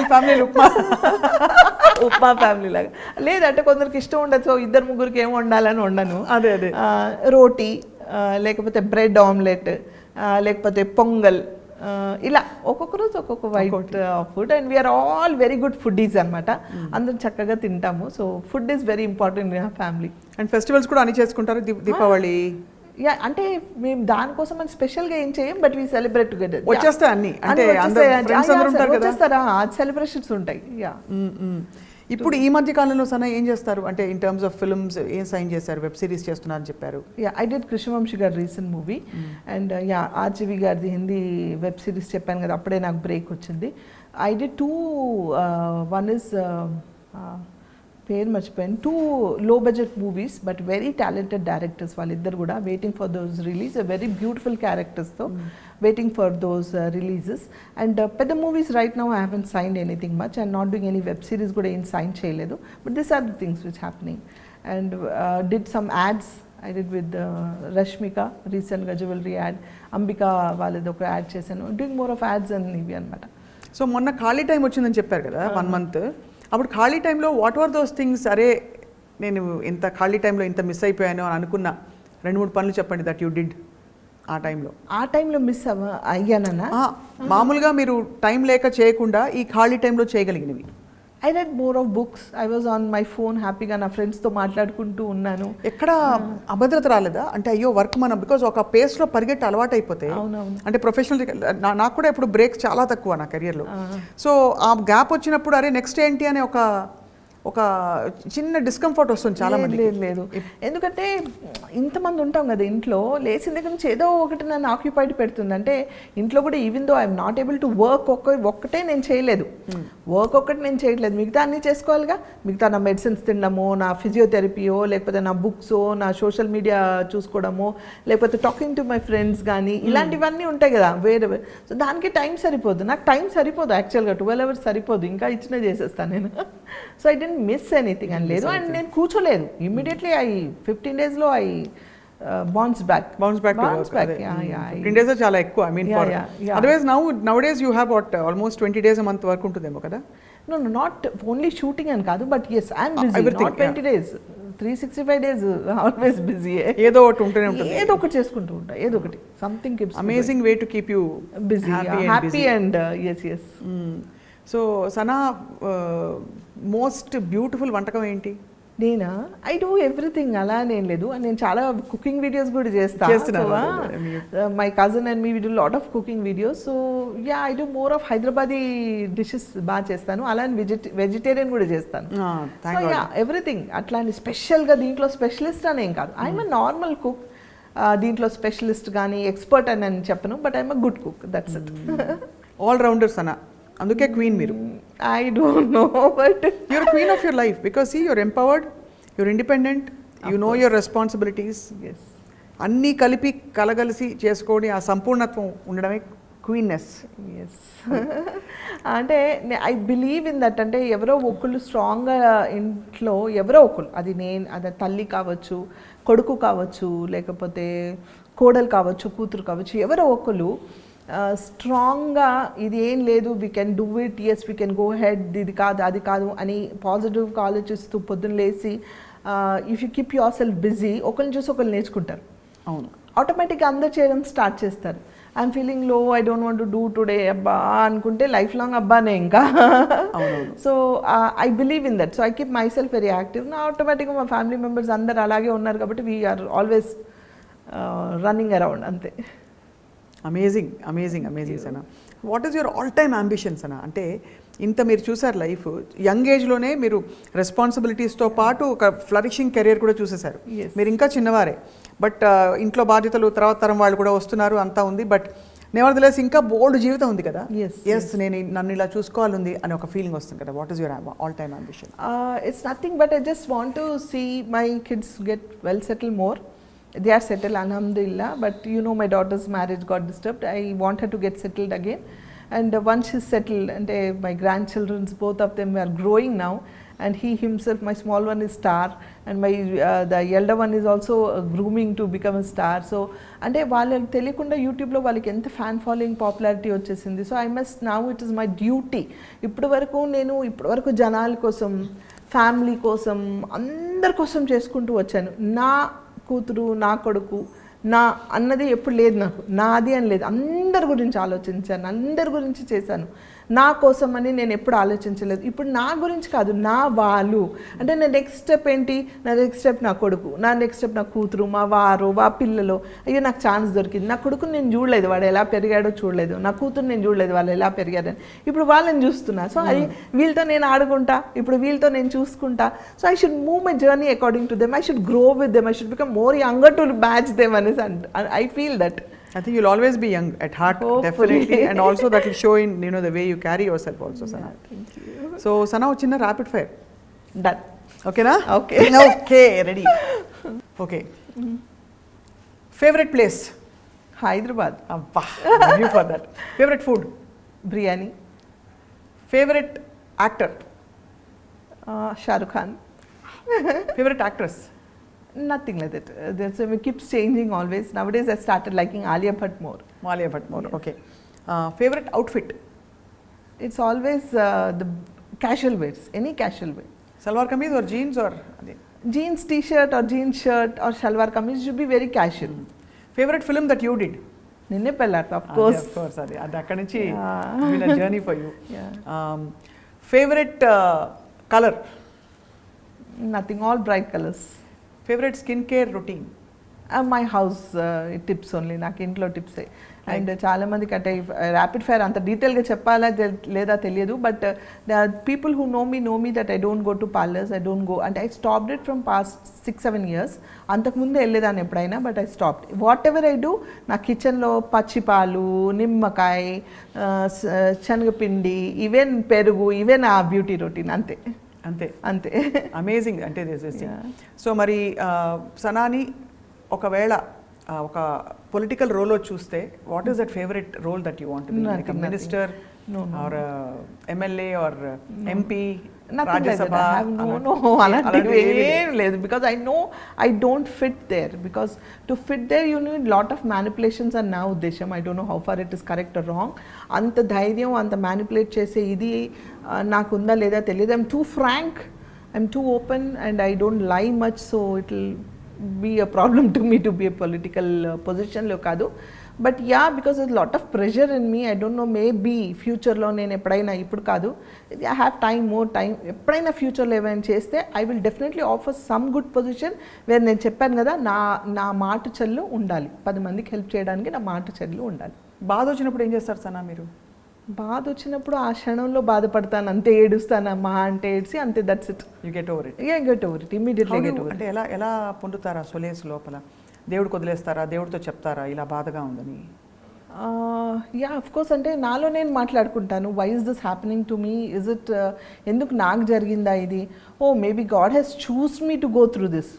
ఉప్మా ఫ్యామిలీ లాగా లేదంటే కొందరికి ఇష్టం ఉండదు. సో ఇద్దరు ముగ్గురికి ఏం వండాలని వండను. అదే రోటీ, లేకపోతే బ్రెడ్ ఆమ్లెట్, లేకపోతే పొంగల్, ఇలా ఒక్కొక్క రోజు ఒక్కొక్క white food. And we are all very good foodies అనమాట. అందరం చక్కగా తింటాము. So food is very important in family. And festivals కూడా అన్ని చేసుకుంటారు, దీపావళి? యా, అంటే మేము దానికోసం అని స్పెషల్గా ఏం చేయం, బట్ వీ సెలబ్రేట్ టుగెదర్. వచ్చేస్తాయి అన్ని, అంటే వచ్చేస్తారా, సెలబ్రేషన్స్ ఉంటాయి. యా. ఇప్పుడు ఈ మధ్య కాలంలో సన ఏం చేస్తారు? అంటే ఇన్ టర్మ్స్ ఆఫ్ ఫిల్మ్స్ ఏం సైన్ చేశారు? వెబ్ సిరీస్ చేస్తున్నారని చెప్పారు. యా, ఐ డిడ్ కృష్ణవంశీ గారి recent movie. And yeah, RGV గారిది హిందీ వెబ్ సిరీస్ చెప్పాను కదా, అప్పుడే నాకు బ్రేక్ వచ్చింది. ఐ డిడ్ 2, వన్ ఇస్ పేరు మర్చిపోయాను, 2 low budget movies but very talented directors. వాళ్ళిద్దరు కూడా waiting for those release, very beautiful క్యారెక్టర్స్తో waiting for those releases. And పెద్ద movies right now I haven't signed anything much. And not doing any web series కూడా ఏం సైన్ చేయలేదు. But this are the things which happening. And did some ads. I did with Rashmika రీసెంట్గా జ్యువెలరీ యాడ్, అంబికా వాళ్ళది ఒక యాడ్ చేశాను. Doing more of ads and ఇవి అనమాట. సో మొన్న ఖాళీ టైం వచ్చిందని చెప్పారు కదా, 1 month. అప్పుడు ఖాళీ టైంలో వాట్ ఆర్ దోస్ థింగ్స్? అరే నేను ఇంత ఖాళీ టైంలో ఇంత మిస్ అయిపోయాను అని అనుకున్న 2-3 పనులు చెప్పండి దట్ యూ డిడ్ ఆ టైంలో. ఆ టైంలో మిస్ అయ్యానన్నా? మామూలుగా మీరు టైం లేక చేయకుండా ఈ ఖాళీ టైంలో చేయగలిగినవి. I read more of books. I was on my phone హ్యాపీగా నా ఫ్రెండ్స్తో మాట్లాడుకుంటూ ఉన్నాను. ఎక్కడ అభద్రత రాలేదా? అంటే అయ్యో వర్క్ మనం బికాజ్ ఒక పేస్లో పరిగెట్టి అలవాటు అయిపోతే, అంటే ప్రొఫెషనల్ నాకు కూడా ఇప్పుడు బ్రేక్ చాలా తక్కువ నా కెరియర్లో. సో ఆ గ్యాప్ వచ్చినప్పుడు అరే నెక్స్ట్ ఏంటి అనే ఒక చిన్న డిస్కంఫర్ట్ వస్తుంది చాలా మంది. లేదు, ఎందుకంటే ఇంతమంది ఉంటాం కదా ఇంట్లో, లేచిన దగ్గర నుంచి ఏదో ఒకటి నన్ను ఆక్యుపైడ్ పెడుతుంది. అంటే ఇంట్లో కూడా even though I'm not able to work, ఒక్కటే నేను చేయలేదు, వర్క్ ఒక్కటి నేను చేయట్లేదు, మిగతా అన్నీ చేసుకోవాలిగా. మిగతా నా మెడిసిన్స్ తినడమో, నా ఫిజియోథెరపీయో, లేకపోతే నా బుక్సో, నా సోషల్ మీడియా చూసుకోవడమో, లేకపోతే టాకింగ్ టు మై ఫ్రెండ్స్ కానీ, ఇలాంటివన్నీ ఉంటాయి కదా వేరే. సో దానికి టైం సరిపోదు, నాకు టైం సరిపోదు యాక్చువల్గా. 12 hours సరిపోదు, ఇంకా ఇచ్చినా చేసేస్తాను నేను. So I didn't miss anything అని లేదు. అండ్ నేను కూర్చోలేదు, immediately 15 days I bounce back. 15 days చాలా ఎక్కువ. I mean otherwise nowadays you have what almost 20 days a month work ఉంటుందేమో కదా? No, నాట్ ఓన్లీ షూటింగ్ అని కాదు, but yes I'm busy. Not 20 days, 365 days always busy. ఏదో ఒకటి ఉంటూనే ఉంటుంది, ఏదో ఒకటి చేసుకుంటూ ఉంటా, ఏదో ఒకటి something keeps amazing way to keep you busy, happy and yes. So Sana, most beautiful వంటకం ఏంటి? నేనా ఐ డూ ఎవ్రీథింగ్ అలా నేను లేదు నేను చాలా కుకింగ్ వీడియోస్ కూడా చేస్తున్నారు. My cousin and me we do lot of cooking videos so yeah I do more of Hyderabadi dishes బాగా చేస్తాను అలా వెజిటేరియన్ కూడా చేస్తాను ఎవ్రీథింగ్ అట్లాంటి స్పెషల్గా దీంట్లో స్పెషలిస్ట్ అనేం కాదు ఐఎమ్ అ నార్మల్ కుక్ దీంట్లో స్పెషలిస్ట్ కానీ ఎక్స్పర్ట్ అని నేను చెప్పను but I'm a good cook that's it all rounders అన్న, అందుకే క్వీన్ మీరు. I don't know but you're queen of your life because you're empowered, you're independent, you know your responsibilities. అన్నీ కలిపి కలగలిసి చేసుకోని ఆ సంపూర్ణత్వం ఉండడమే క్వీన్నెస్. ఎస్ అంటే ఐ బిలీవ్ ఇన్ దట్ అంటే ఎవరో ఒకళ్ళు స్ట్రాంగ్గా ఇంట్లో ఎవరో ఒకళ్ళు అది తల్లి కావచ్చు, కొడుకు కావచ్చు, లేకపోతే కోడలు కావచ్చు, కూతురు కావచ్చు, ఎవరో ఒకళ్ళు స్ట్రాంగ్గా ఇది ఏం లేదు we can do it, yes we can go ahead, ఇది కాదు అది కాదు అని పాజిటివ్గా ఆలోచిస్తూ పొద్దున్న లేచి if you keep your self busy ఒకరిని చూసి ఒకరు నేర్చుకుంటారు. అవును, ఆటోమేటిక్గా అందరు చేయడం స్టార్ట్ చేస్తారు. ఐఎమ్ ఫీలింగ్ లో I don't want to do today అబ్బా అనుకుంటే లైఫ్ లాంగ్ అబ్బానే ఇంకా. So I believe in that so I keep my self very active. నా ఆటోమేటిక్గా మా ఫ్యామిలీ మెంబర్స్ అందరు అలాగే ఉన్నారు కాబట్టి వీఆర్ ఆల్వేస్ రన్నింగ్ అరౌండ్ అంతే. Amazing amazing amazing Sana. What is your all time ambitions అన్న? అంటే ఇంత మీరు చూసారు లైఫ్, యంగ్ ఏజ్లోనే మీరు రెస్పాన్సిబిలిటీస్తో పాటు ఒక ఫ్లరిషింగ్ కెరియర్ కూడా చూసేశారు. మీరు ఇంకా చిన్నవారే, బట్ ఇంట్లో బాధ్యతలు తర్వాత తరం వాళ్ళు కూడా వస్తున్నారు, అంతా ఉంది. బట్ నెవర్దలెస్ ఇంకా బోల్డ్ జీవితం ఉంది కదా. ఎస్ నేను నన్ను ఇలా చూసుకోవాలంది అని ఒక ఫీలింగ్ వస్తుంది కదా. What is your all time ambition? It's nothing but I just want to see my kids get well settle more. They are settled, alhamdulillah, but you know my daughter's marriage got disturbed. I want her to get settled again, and once she's settled and my grandchildren's both of them are growing now, and he himself, my small one is star, and my the elder one is also grooming to become a star. So అంటే వాళ్ళకి తెలియకుండా యూట్యూబ్లో వాళ్ళకి ఎంత ఫ్యాన్ ఫాలోయింగ్ పాపులారిటీ వచ్చేసింది. So I must now it is my duty. ఇప్పటి వరకు జనాల కోసం, ఫ్యామిలీ కోసం, అందరి కోసం చేసుకుంటూ వచ్చాను. నా కూతురు, నా కొడుకు, నా అన్నది ఎప్పుడు లేదు నాకు, నాది అని లేదు. అందరి గురించి ఆలోచించాను, అందరి గురించి చేశాను. నా కోసం అని నేను ఎప్పుడు ఆలోచించలేదు. ఇప్పుడు నా గురించి కాదు, నా వాళ్ళు అంటే నా నెక్స్ట్ స్టెప్ ఏంటి, నా నెక్స్ట్ స్టెప్ నా కొడుకు, నా నెక్స్ట్ స్టెప్ నా కూతురు, మా వారు, మా పిల్లలు. అయ్యో నాకు ఛాన్స్ దొరికింది. నా కొడుకుని నేను చూడలేదు, వాడు ఎలా పెరిగాడో చూడలేదు. నా కూతురు నేను చూడలేదు, వాళ్ళు ఎలా పెరిగారని. ఇప్పుడు వాళ్ళని చూస్తున్నా. సో అది వీళ్ళతో నేను ఆడుకుంటా, ఇప్పుడు వీళ్ళతో నేను చూసుకుంటా. So I should move my journey according to them. I should grow with them. I should become more younger to match them అనేసి I feel that. I think you'll always be young at heart. Hopefully. Definitely, and also that will show in the way you carry yourself also, Sana. Yeah, thank you. So Sana, chinna rapid fire. Done. Okay na? Okay. Okay, ready. Okay. Favorite place? Hyderabad. Abba, love you for that. Favorite food? Biryani. Favorite actor? Shah Rukh Khan. Favorite actress? Nothing like that. It keeps changing always. Nowadays I started liking Alia Bhatt more. Alia Bhatt more, Yeah. okay. Favorite outfit? It's always the casual wears, any casual wear. Salwar kameez or jeans or? Jeans t-shirt or jeans shirt or shalwar kameez should be very casual. Favorite film that you did? Ninne Pellat, of course. Of course, అది అక్కడి నుంచి been a journey for you. Yeah. Favorite color? Nothing, all bright colors. Favorite skincare routine? My house tips only, నాకు ఇంట్లో టిప్సే. అండ్ చాలామందికి అంటే ర్యాపిడ్ ఫైర్ అంత డీటెయిల్గా చెప్పాలా లేదా తెలియదు. But the people who know me that I don't go to parlours, I don't go అంటే I stopped it from past 6-7 years. అంతకుముందు వెళ్ళేదాన్ని ఎప్పుడైనా, but I stopped. Whatever I do, నా కిచెన్లో పచ్చిపాలు, నిమ్మకాయ, శనగపిండి, ఈవెన్ పెరుగు, ఈవెన్ ఆ బ్యూటీ రొటీన్ అంతే అంతే అంతే. అమేజింగ్ అంటే సో మరి సనాని ఒకవేళ ఒక పొలిటికల్ రోల్లో చూస్తే what is that favourite role that you want like minister or MLA or MP, Rajya Sabha? అలాంటివి ఏం లేదు. Because I know I don't fit there. Because to fit there you need lot of manipulations అని నా ఉద్దేశం. I don't know how far it is correct or wrong. అంత ధైర్యం, అంత మ్యానిపులేట్ చేసే ఇది నాకుందా లేదా తెలియదు. I'm too frank, I'm too open and I don't లై much. So it will be a problem to me to be a political పొజిషన్లో కాదు. But yeah because is lot of pressure in me. I don't know maybe ఫ్యూచర్లో నేను ఎప్పుడైనా, ఇప్పుడు కాదు, I have time, more time, ఎప్పుడైనా ఫ్యూచర్లో ఏమైనా చేస్తే I will definitely offer some good position where నేను చెప్పాను కదా నా మాట చెల్లు ఉండాలి, 10 మందికి హెల్ప్ చేయడానికి నా మాట చెల్లు ఉండాలి. బాధ వచ్చినప్పుడు ఏం చేస్తారు సనా మీరు? బాధ వచ్చినప్పుడు ఆ క్షణంలో బాధపడతాను, అంతే ఏడుస్తాను, మా అంటే ఏడ్చి అంతే, that's it. You get over it. Get over it, immediately get over. అంటే ఎలా పొందుతారా సొలేస్ లోపల? దేవుడికి వదిలేస్తారా, దేవుడితో చెప్తారా ఇలా బాధగా ఉందని? యా అఫ్ కోర్స్, అంటే నాలో నేను మాట్లాడుకుంటాను. Why is this happening to me? Is it ఎందుకు నాకు జరిగిందా ఇది? Oh maybe God has chose me to go through this.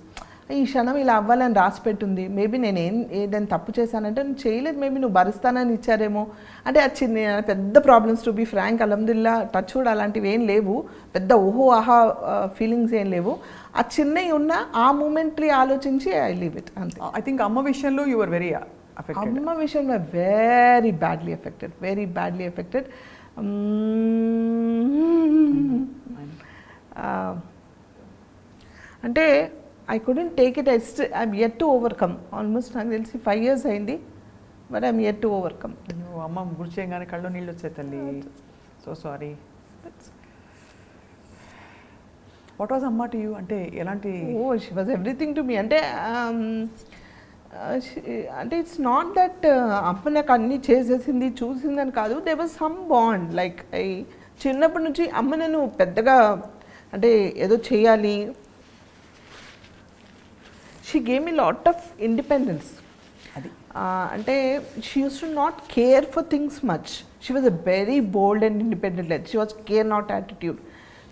ఈ క్షణం ఇలా అవ్వాలని రాసి పెట్టుంది. మేబీ నేను ఏదైనా తప్పు చేశానంటే నేను చేయలేదు, మేబీ నువ్వు భరిస్తానని ఇచ్చారేమో. అంటే అది చిన్న పెద్ద ప్రాబ్లమ్స్, టు బీ ఫ్రాంక్, అల్హమ్దుల్లా టచ్ కూడా అలాంటివి ఏం లేవు, పెద్ద ఓహో ఆహా ఫీలింగ్స్ ఏం లేవు. ఆ చిన్నవి ఉన్న ఆ మూమెంట్లీ ఆలోచించి ఐ లీవ్ ఇట్ అంతే. ఐ థింక్ అమ్మ విషయంలో యు ఆర్ వెరీ అఫెక్టెడ్. అమ్మ విషయంలో వెరీ బ్యాడ్లీ ఎఫెక్టెడ్. అంటే I couldn't take it. I'm yet to overcome. Almost నాకు తెలిసి 5 years అయింది, but I'm yet to overcome. నువ్వు అమ్మ గుర్తు చేయగానే కళ్ళు నీళ్ళు వచ్చాయి తల్లి. So sorry. వాట్ వాజ్ అమ్మ టు యూ? అంటే ఎలాంటి? She was everything to me. అంటే ఇట్స్ నాట్ దట్ అమ్మ నాకు అన్నీ చేసేసింది చూసిందని కాదు. They was some bond. Like చిన్నప్పటి నుంచి అమ్మ నన్ను పెద్దగా అంటే ఏదో చేయాలి, she gave me lot of independence. అది అంటే she use to not care for things much. She was a very bold and independent like. She was care not attitude.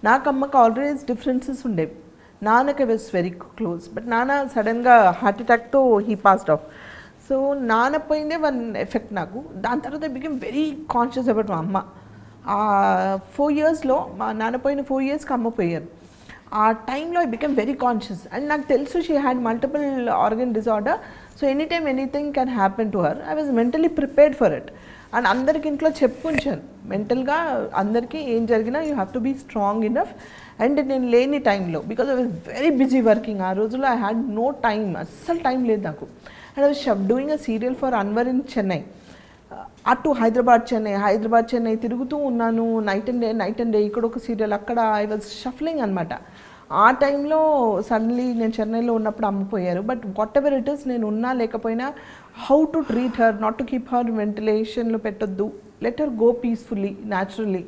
నాకు అమ్మకి ఆల్వేస్ డిఫరెన్సెస్ ఉండేవి. నాన్నకి వాజ్ వెరీ క్లోజ్, బట్ నాన్న సడన్గా హార్ట్ అటాక్తో హీ పాస్డ్ ఆఫ్. సో నాన్న పోయిందే వన్ ఎఫెక్ట్ నాకు. దాని తర్వాత I become very conscious about మా అమ్మ. 4 yearsలో మా నాన్న పోయిన 4 yearsకి అమ్మ పోయారు. ఆ టైంలో I become very conscious. And నాకు తెలుసు she had multiple organ disorder. So any time anything can happen to her. I was mentally prepared for it. And అందరికి ఇంట్లో చెప్పుంచాను మెంటల్గా, అందరికీ ఏం జరిగినా you have to be strong enough. And నేను లేని టైంలో, because I was very busy working, ఆ రోజుల్లో ఐ హ్యాడ్ నో టైమ్, అస్సలు టైం లేదు నాకు. And I was doing a serial for Anwar in Chennai. అటు హైదరాబాద్ చెన్నై తిరుగుతూ ఉన్నాను, నైట్ అండ్ డే, ఇక్కడ ఒక సీరియల్, అక్కడ ఐ వాజ్ షఫ్లింగ్ అనమాట. ఆ టైంలో సడన్లీ నేను చెన్నైలో ఉన్నప్పుడు అమ్మిపోయారు. But whatever it is, నేను ఉన్నా లేకపోయినా, how to treat her, not to keep her వెంటిలేషన్లో పెట్టొద్దు, let her go peacefully, naturally,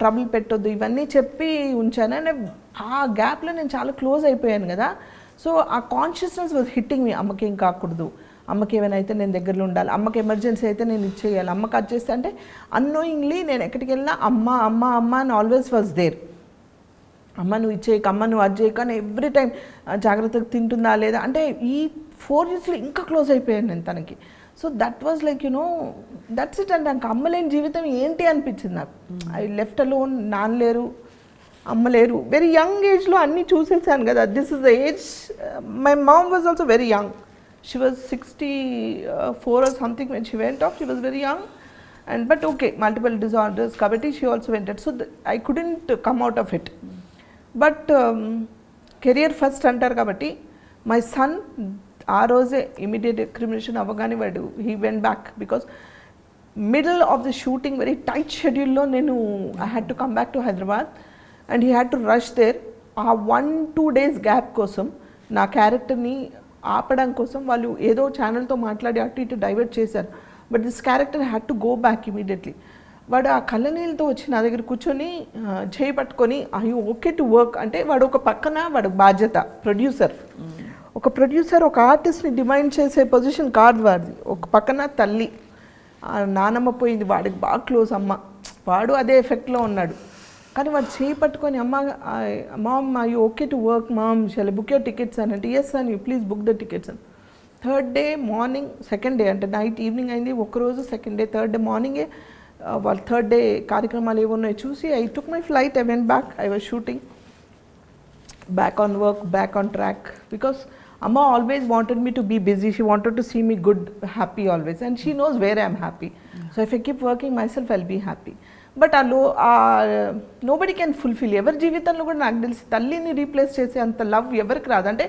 trouble పెట్టొద్దు, ఇవన్నీ చెప్పి ఉంచాను. అండ్ ఆ గ్యాప్లో నేను చాలా క్లోజ్ అయిపోయాను కదా. సో ఆ కాన్షియస్నెస్ వాజ్ హిట్టింగ్ మీ. అమ్మకి ఏం కాకూడదు, అమ్మకి ఏమైనా అయితే నేను దగ్గరలో ఉండాలి, అమ్మకి ఎమర్జెన్సీ అయితే నేను ఇచ్చేయాలి, అమ్మకి అది చేస్తే అంటే అన్నోయింగ్లీ నేను ఎక్కడికి వెళ్ళినా అమ్మ అమ్మ అమ్మ అని ఆల్వేస్ వాజ్ దేర్. అమ్మ నువ్వు ఇచ్చేయక, అమ్మ నువ్వు అది చేయక అని ఎవ్రీ టైం జాగ్రత్తగా తింటుందా లేదా అంటే. ఈ 4 yearsలో ఇంకా క్లోజ్ అయిపోయాను నేను తనకి. So that was like that's it. అంటే నాకు అమ్మలేని జీవితం ఏంటి అనిపించింది నాకు. ఐ లెఫ్ట్ అలోన్, నాన్న లేరు, అమ్మ లేరు, వెరీ యంగ్ ఏజ్లో అన్నీ చూసేసాను కదా. This is the age. My mom was also very young. She was 64 or something when she went off. She was very young, but okay, multiple disorders. Kabatti she also went out. So I couldn't come out of it. But career first antar kabatti my son aa roje immediate recrimination avagane vadu he went back because middle of the shooting very tight schedule lo I had to come back to Hyderabad and he had to rush there. ఆ 1-2 days gap kosam నా character ni ఆపడం కోసం వాళ్ళు ఏదో ఛానల్తో మాట్లాడి అటు ఇటు డైవర్ట్ చేశారు. But this character had to go back immediately. వాడు ఆ కళ్ళనీళ్ళతో వచ్చి నా దగ్గర కూర్చొని చేయి పట్టుకొని ఐ ఓకే టు వర్క్ అంటే, వాడు ఒక పక్కన వాడు బాధ్యత ప్రొడ్యూసర్, ఒక ప్రొడ్యూసర్ ఒక ఆర్టిస్ట్ని డిమైండ్ చేసే పొజిషన్ కాదు వాడిది. ఒక పక్కన తల్లి, నానమ్మ పోయింది, వాడికి బాగా క్లోజ్ అమ్మ, వాడు అదే ఎఫెక్ట్లో ఉన్నాడు. కానీ వాడు చేయి పట్టుకొని mom I okay to work mom, shall book your tickets అని అంటే, ఎస్ అని, ప్లీజ్ బుక్ ద టికెట్స్ అని. 3rd day morning, 2nd day అంటే నైట్ ఈవినింగ్ అయింది ఒకరోజు, 2nd day 3rd day మార్నింగే వాళ్ళ 3rd day కార్యక్రమాలు ఏమున్నాయో చూసి I took my flight, I went back, I was shooting, back on work, back on track. Because అమ్మ always wanted me to be busy, she wanted to see me good, happy always, and she knows where I'm happy. So if I keep working myself I'll be happy. But nobody can fulfil. ఎవరి జీవితంలో కూడా నాకు తెలిసి తల్లిని రీప్లేస్ చేసే అంత లవ్ ఎవరికి రాదు. అంటే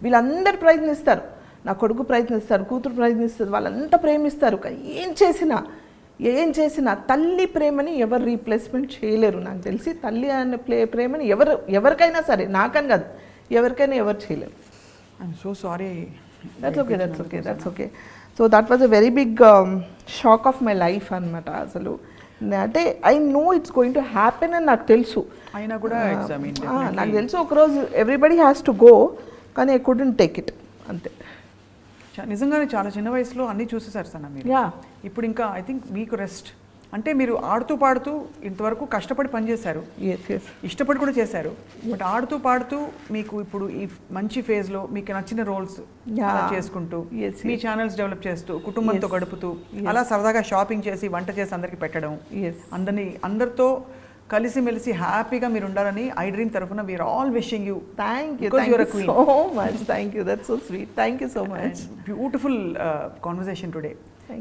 వీళ్ళందరూ ప్రయత్నిస్తారు, నా కొడుకు ప్రయత్నిస్తారు, కూతురు ప్రయత్నిస్తుంది, వాళ్ళంతా ప్రేమిస్తారు. కానీ ఏం చేసినా తల్లి ప్రేమని ఎవరు రీప్లేస్మెంట్ చేయలేరు. నాకు తెలిసి తల్లి అనే ప్రేమని ఎవరికైనా సరే, నాకని కాదు, ఎవరికైనా ఎవరు చేయలేరు. I'm so sorry. That's okay. So that was a very big shock of my life అనమాట. అసలు అంటే I know it's going to happen అని నాకు తెలుసు. అయినా కూడా నాకు తెలుసు ఒకరోజు ఎవ్రీబడి హ్యాస్ టు గో, కానీ ఐ కుడెంట్ టేక్ ఇట్, అంతే. నిజంగానే చాలా చిన్న వయసులో అన్నీ చూసేసారు సన్న మీరు. ఇప్పుడు ఇంకా ఐ థింక్ మీకు రెస్ట్ అంటే మీరు ఆడుతూ పాడుతూ ఇంతవరకు కష్టపడి పనిచేశారు, ఇష్టపడి కూడా చేశారు. బట్ ఆడుతూ పాడుతూ మీకు ఇప్పుడు ఈ మంచి ఫేజ్లో మీకు నచ్చిన రోల్స్ చేసుకుంటూ మీ ఛానల్స్ డెవలప్ చేస్తూ కుటుంబంతో గడుపుతూ అలా సరదాగా షాపింగ్ చేసి వంట చేసి అందరికి పెట్టడం, అందరితో కలిసిమెలిసి హ్యాపీగా మీరు ఉండాలని ఐ డ్రీమ్ తరఫున we're all wishing you. Thank you so much. Thank you, that's so sweet. Thank you so much. Beautiful conversation today.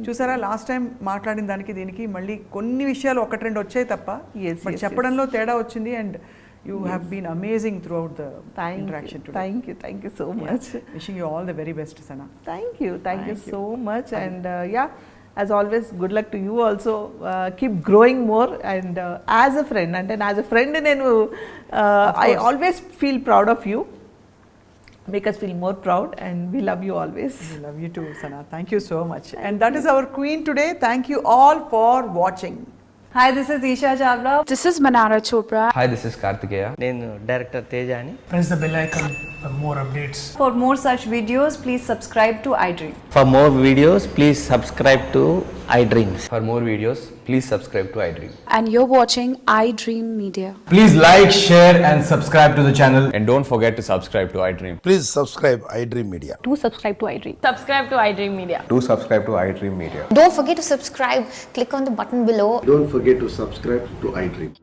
చూసారా, లాస్ట్ టైం మాట్లాడిన దానికి దీనికి మళ్ళీ కొన్ని విషయాలు ఒకటి రెండు వచ్చాయి తప్ప, బట్ చెప్పడంలో తేడా వచ్చింది. And you have been amazing throughout the interaction today. Thank you so much. Wishing you all the very best Sana. Thank you so much. And as always, good luck to you also. Keep growing more, and as a friend, and as a friend nenu I always feel proud of you. Make us feel more proud, and we love you always. We love you too, Sana. Thank you so much. And that is our queen today. Thank you all for watching. Hi, this is Isha Chavla. This is Manara Chopra. Hi, this is Kartikeya. నేను డైరెక్టర్ తేజ అని. Press the bell icon for more updates. For more such videos, please subscribe to iDream. For more videos, please subscribe to iDreams. For more videos, please subscribe to iDream. And you're watching iDream Media. Please like, share and subscribe to the channel. And don't forget to subscribe to iDream. Please subscribe iDream Media. Do subscribe to iDream. Subscribe to iDream Media. Do subscribe to iDream Media. Don't forget to subscribe. Click on the button below. Don't forget to subscribe to iDream.